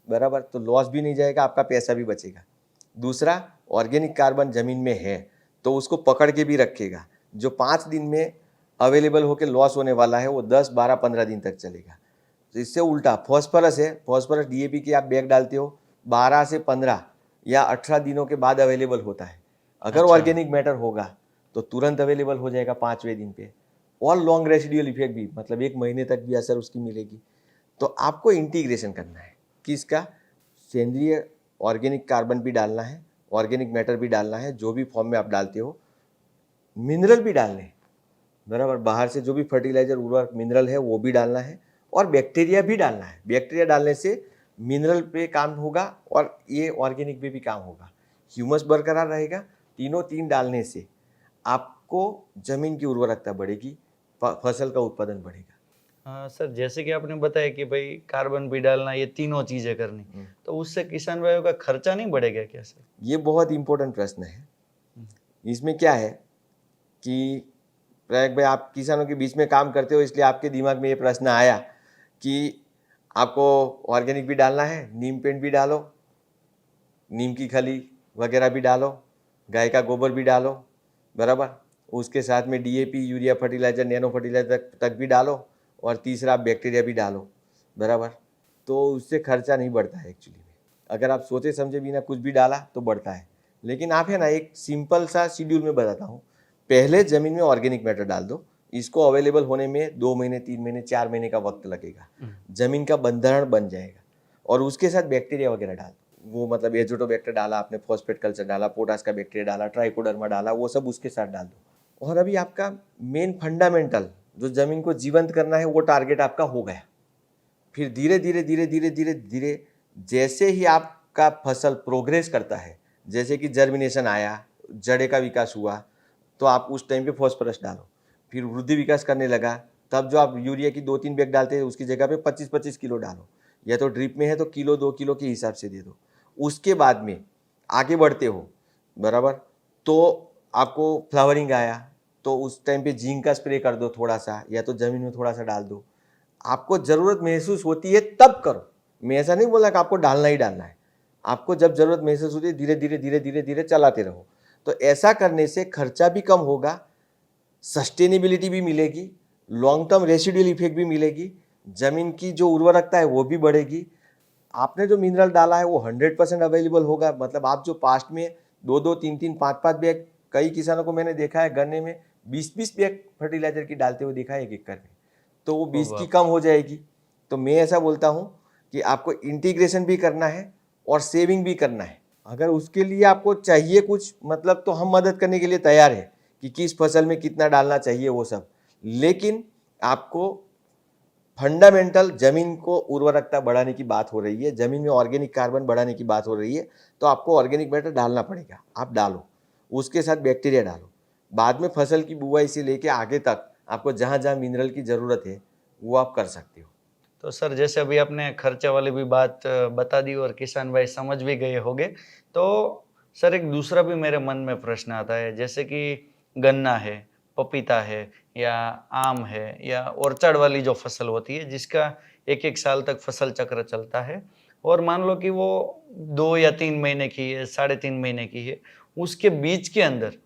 बराबर। तो लॉस भी नहीं जाएगा, आपका पैसा भी बचेगा। दूसरा, ऑर्गेनिक कार्बन जमीन में है तो उसको पकड़ के भी रखेगा। जो 5 दिन में अवेलेबल होकर लॉस होने वाला है वो 10, 12, 15 दिन तक चलेगा। तो इससे उल्टा फॉस्फोरस है, फॉस्फोरस डीएपी की आप बैग डालते हो 12 से 15 या 18 दिनों के बाद अवेलेबल होता है। अगर अच्छा। ऑर्गेनिक मैटर होगा तो तुरंत अवेलेबल हो जाएगा 5वें दिन पे, और लॉन्ग रेसिडुअल इफेक्ट भी, मतलब 1 महीने तक भी असर उसकी मिलेगी। तो आपको इंटीग्रेशन करना है कि इसका सेंद्रीय ऑर्गेनिक कार्बन भी डालना है, ऑर्गेनिक मैटर भी डालना है, जो भी फॉर्म में आप डालते हो, मिनरल भी डालने हैं, बराबर। बाहर से जो भी फर्टिलाइजर उर्वरक मिनरल है वो भी डालना है, और बैक्टीरिया भी डालना है। बैक्टीरिया डालने से मिनरल पे काम होगा और ये ऑर्गेनिक पे भी काम होगा, ह्यूमस बरकरार रहेगा। तीनों 3 डालने से आपको जमीन की उर्वरकता बढ़ेगी, फसल का उत्पादन बढ़ेगा। हाँ सर, जैसे कि आपने बताया कि भाई कार्बन भी डालना, ये तीनों चीजें करनी, तो उससे किसान भाइयों का खर्चा नहीं बढ़ेगा क्या सर? ये बहुत इंपॉर्टेंट प्रश्न है। इसमें क्या है कि प्रयाग भाई, आप किसानों के बीच में काम करते हो इसलिए आपके दिमाग में ये प्रश्न आया कि आपको ऑर्गेनिक भी डालना है, नीम पेंट भी डालो, नीम की खली वगैरह भी डालो, गाय का गोबर भी डालो, बराबर। उसके साथ में DAP, urea fertiliser, nano fertiliser तक भी डालो, और तीसरा आप बैक्टीरिया भी डालो, बराबर। तो उससे खर्चा नहीं बढ़ता है एक्चुअली में। अगर आप सोचे समझे बिना कुछ भी डाला तो बढ़ता है। लेकिन आप है ना, एक सिंपल सा शेड्यूल में बताता हूँ। पहले ज़मीन में ऑर्गेनिक मैटर डाल दो, इसको अवेलेबल होने में 2 महीने, 3 महीने, 4 महीने का वक्त लगेगा, ज़मीन का बंधारण बन जाएगा। और उसके साथ बैक्टीरिया वगैरह डाल दो, वो मतलब एजोटोबैक्टर डाला आपने, फॉस्फेट कल्चर डाला, पोटास का बैक्टीरिया डाला, ट्राइकोडर्मा डाला, वो सब उसके साथ डाल दो। और अभी आपका मेन फंडामेंटल जो ज़मीन को जीवंत करना है वो टारगेट आपका हो गया। फिर धीरे धीरे धीरे धीरे धीरे धीरे जैसे ही आपका फसल प्रोग्रेस करता है, जैसे कि जर्मिनेशन आया, जड़े का विकास हुआ, तो आप उस टाइम पे फॉस्फोरस डालो। फिर वृद्धि विकास करने लगा, तब जो आप यूरिया की 2-3 बैग डालते हैं उसकी जगह पे 25-25 किलो डालो, या तो ड्रिप में है तो किलो 2 किलो के हिसाब से दे दो। उसके बाद में आगे बढ़ते हो, बराबर, तो आपको फ्लावरिंग आया तो उस टाइम पे जिंक का स्प्रे कर दो थोड़ा सा, या तो ज़मीन में थोड़ा सा डाल दो। आपको ज़रूरत महसूस होती है तब करो। मैं ऐसा नहीं बोला कि आपको डालना ही डालना है, आपको जब ज़रूरत महसूस होती है धीरे धीरे धीरे धीरे धीरे चलाते रहो। तो ऐसा करने से खर्चा भी कम होगा, सस्टेनेबिलिटी भी मिलेगी, लॉन्ग टर्म रेसिडुअल इफेक्ट भी मिलेगी, ज़मीन की जो उर्वरकता है वो भी बढ़ेगी। आपने जो मिनरल डाला है वो 100% अवेलेबल होगा। मतलब आप जो पास्ट में 2-2, 3-3, 5-5 बैग, कई किसानों को मैंने देखा है गन्ने में 20-20 बैग फर्टिलाइजर की डालते हुए देखा है 1 एकड़ में, तो वो 20 की कम हो जाएगी। तो मैं ऐसा बोलता हूँ कि आपको इंटीग्रेशन भी करना है और सेविंग भी करना है। अगर उसके लिए आपको चाहिए कुछ, मतलब तो हम मदद करने के लिए तैयार है कि किस फसल में कितना डालना चाहिए वो सब। लेकिन आपको फंडामेंटल जमीन को उर्वरकता बढ़ाने की बात हो रही है, जमीन में ऑर्गेनिक कार्बन बढ़ाने की बात हो रही है, तो आपको ऑर्गेनिक मैटर डालना पड़ेगा, आप डालो। उसके साथ बैक्टीरिया डालो। बाद में फसल की बुआई से लेके आगे तक आपको जहाँ जहाँ मिनरल की ज़रूरत है वो आप कर सकते हो। तो सर जैसे अभी आपने खर्चे वाली भी बात बता दी और किसान भाई समझ भी गए होंगे। तो सर एक दूसरा भी मेरे मन में प्रश्न आता है, जैसे कि गन्ना है, पपीता है या आम है या ऑर्चर्ड वाली जो फसल होती है जिसका 1-1 साल तक फसल चक्र चलता है और मान लो कि वो 2 या 3 महीने की है, साढ़े 3 महीने की है, उसके बीच के अंदर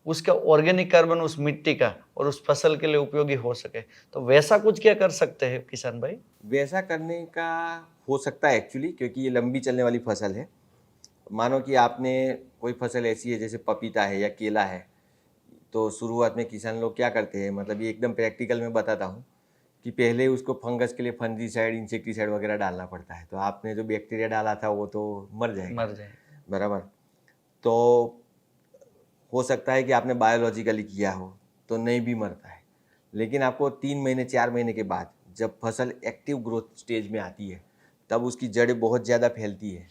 उसका ऑर्गेनिक कार्बन उस मिट्टी का और उस फसल के लिए उपयोगी हो सके, तो वैसा कुछ क्या कर सकते हैं किसान भाई? वैसा करने का हो सकता है एक्चुअली, क्योंकि ये लंबी चलने वाली फसल है। मानो कि आपने कोई फसल ऐसी है जैसे पपीता है या केला है, तो शुरुआत में किसान लोग क्या करते हैं, मतलब ये एकदम प्रैक्टिकल में बताता हूँ कि पहले उसको फंगस के लिए फंजीसाइड, इंसेक्टिसाइड वगैरह डालना पड़ता है। तो आपने जो बैक्टीरिया डाला था वो तो मर जाएगा, मर जाए। बराबर। तो हो सकता है कि आपने बायोलॉजिकली किया हो तो नहीं भी मरता है, लेकिन आपको 3 महीने 4 महीने के बाद जब फसल एक्टिव ग्रोथ स्टेज में आती है तब उसकी जड़ें बहुत ज़्यादा फैलती है,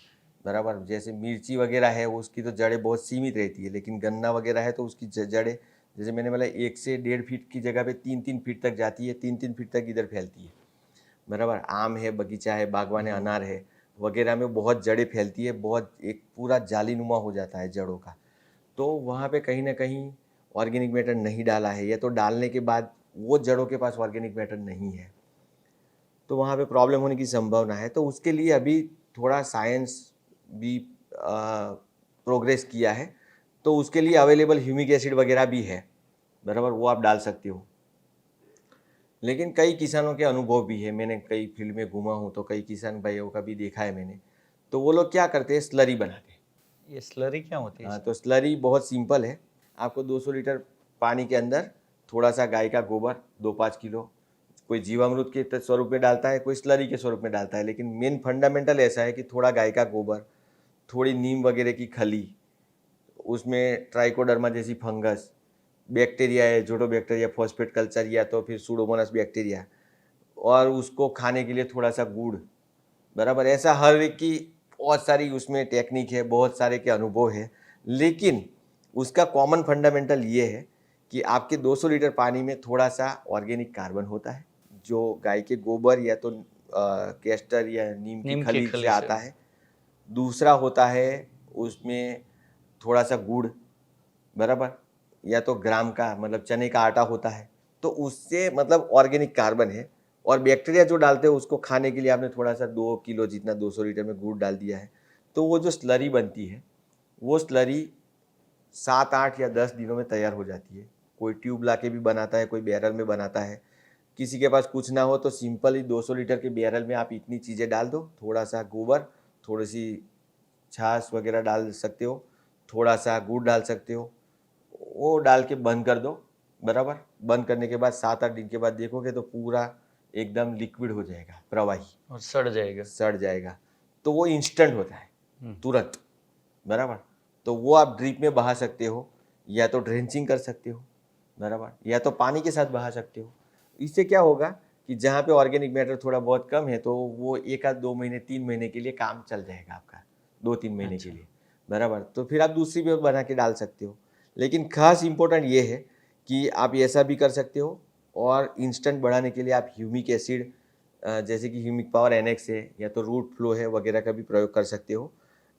बराबर। जैसे मिर्ची वगैरह है वो उसकी तो जड़ें बहुत सीमित रहती है, लेकिन गन्ना वगैरह है तो उसकी जड़ें, जैसे मैंने बोला, 1 से 1.5 फीट की जगह पे 3-3 फीट तक जाती है, 3-3 फीट तक इधर फैलती है, बराबर। आम है, बगीचा है, बागवान है, अनार है वगैरह में बहुत जड़ें फैलती है, बहुत एक पूरा जालीनुमा हो जाता है जड़ों का। तो वहाँ पे कहीं ना कहीं ऑर्गेनिक मैटर नहीं डाला है, या तो डालने के बाद वो जड़ों के पास ऑर्गेनिक मैटर नहीं है, तो वहाँ पे प्रॉब्लम होने की संभावना है। तो उसके लिए अभी थोड़ा साइंस भी प्रोग्रेस किया है, तो उसके लिए अवेलेबल ह्यूमिक एसिड वगैरह भी है, बराबर, वो आप डाल सकते हो। लेकिन कई किसानों के अनुभव भी है, मैंने कई फील्ड में घूमा हूँ तो कई किसान भाइयों का भी देखा है मैंने, तो वो लोग क्या करते हैं, स्लरी बनाते हैं। ये स्लरी क्या होती है हाँ, सर? तो स्लरी बहुत सिंपल है। आपको 200 लीटर पानी के अंदर थोड़ा सा गाय का गोबर 2-5 किलो, कोई जीवामृत के स्वरूप में डालता है, कोई स्लरी के स्वरूप में डालता है, लेकिन मेन फंडामेंटल ऐसा है कि थोड़ा गाय का गोबर, थोड़ी नीम वगैरह की खली, उसमें ट्राइकोडर्मा जैसी फंगस, बैक्टीरिया है, जोटोबैक्टीरिया, फॉस्फेट कल्चर या तो फिर सूडोमोनास बैक्टीरिया, और उसको खाने के लिए थोड़ा सा गुड़, बराबर। ऐसा हर एक की बहुत सारी उसमें टेक्निक है, बहुत सारे के अनुभव है, लेकिन उसका कॉमन फंडामेंटल ये है कि आपके 200 लीटर पानी में थोड़ा सा ऑर्गेनिक कार्बन होता है जो गाय के गोबर या तो कैस्टर या नीम की नीम की खली से खली से। आता है। दूसरा होता है उसमें थोड़ा सा गुड़, बराबर, या तो ग्राम का मतलब चने का आटा होता है, तो उससे मतलब ऑर्गेनिक कार्बन है। और बैक्टीरिया जो डालते हैं उसको खाने के लिए आपने थोड़ा सा 2 किलो जितना 200 लीटर में गुड़ डाल दिया है, तो वो जो स्लरी बनती है वो स्लरी 7-8 या 10 दिनों में तैयार हो जाती है। कोई ट्यूब ला के भी बनाता है, कोई बैरल में बनाता है। किसी के पास कुछ ना हो तो सिंपल ही 200 लीटर के बैरल में आप इतनी चीज़ें डाल दो, थोड़ा सा गोबर, थोड़ी सी छाछ वगैरह डाल सकते हो, थोड़ा सा गुड़ डाल सकते हो, वो डाल के बंद कर दो, बराबर। बंद करने के बाद 7-8 दिन के बाद देखोगे तो पूरा एकदम लिक्विड हो जाएगा, प्रवाही, और सड़ जाएगा। सड़ जाएगा। तो वो इंस्टेंट होता है, तुरंत, बराबर। तो वो आप ड्रिप में बहा सकते हो, या तो ड्रेंचिंग कर सकते हो, बराबर, या तो पानी के साथ बहा सकते हो। इससे क्या होगा कि जहाँ पे ऑर्गेनिक मैटर थोड़ा बहुत कम है तो वो 1-2 महीने 3 महीने के लिए काम चल जाएगा आपका, 2-3 महीने के लिए, बराबर। तो फिर आप दूसरी भी बना के डाल सकते हो। लेकिन खास इम्पोर्टेंट ये है कि आप ऐसा भी कर सकते हो, और इंस्टेंट बढ़ाने के लिए आप ह्यूमिक एसिड जैसे कि ह्यूमिक पावर NX है या तो रूट फ्लो है वगैरह का भी प्रयोग कर सकते हो।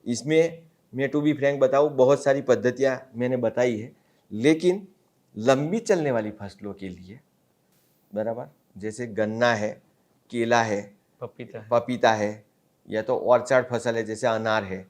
इसमें मैं टू बी फ्रैंक बताऊँ, बहुत सारी पद्धतियाँ मैंने बताई है, लेकिन लंबी चलने वाली फसलों के लिए, बराबर, जैसे गन्ना है, केला है, पपीता है, या तो ऑर्चर्ड फसल है जैसे अनार है,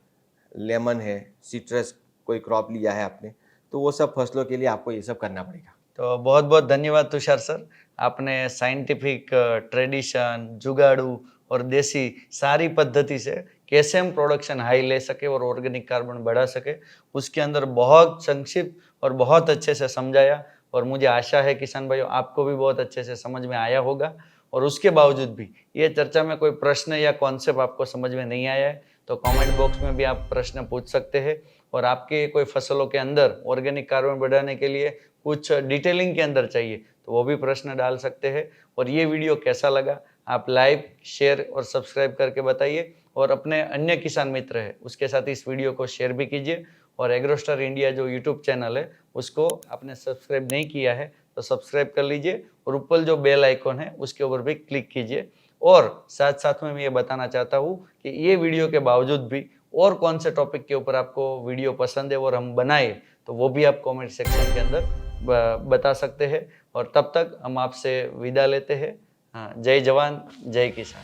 लेमन है, सिट्रस कोई क्रॉप लिया है आपने, तो वो सब फसलों के लिए आपको ये सब करना पड़ेगा। तो बहुत बहुत धन्यवाद तुषार सर, आपने साइंटिफिक, ट्रेडिशन, जुगाड़ू और देसी सारी पद्धति से कैसे हम प्रोडक्शन हाई ले सके और ऑर्गेनिक कार्बन बढ़ा सके, उसके अंदर बहुत संक्षिप्त और बहुत अच्छे से समझाया। और मुझे आशा है किसान भाइयों आपको भी बहुत अच्छे से समझ में आया होगा। और उसके बावजूद भी ये चर्चा में कोई प्रश्न या कॉन्सेप्ट आपको समझ में नहीं आया है तो कमेंट बॉक्स में भी आप प्रश्न पूछ सकते हैं। और आपके कोई फसलों के अंदर ऑर्गेनिक कार्बन बढ़ाने के लिए कुछ डिटेलिंग के अंदर चाहिए तो वो भी प्रश्न डाल सकते हैं। और ये वीडियो कैसा लगा आप लाइक, शेयर और सब्सक्राइब करके बताइए। और अपने अन्य किसान मित्र हैं उसके साथ इस वीडियो को शेयर भी कीजिए। और एग्रोस्टार इंडिया जो यूट्यूब चैनल है उसको आपने सब्सक्राइब नहीं किया है तो सब्सक्राइब कर लीजिए और ऊपर जो बेल आइकॉन है उसके ऊपर भी क्लिक कीजिए। और साथ साथ में मैं ये बताना चाहता हूँ कि ये वीडियो के बावजूद भी और कौन से टॉपिक के ऊपर आपको वीडियो पसंद है और हम बनाए तो वो भी आप कमेंट सेक्शन के अंदर बता सकते हैं। और तब तक हम आपसे विदा लेते हैं। हाँ, जय जवान जय किसान।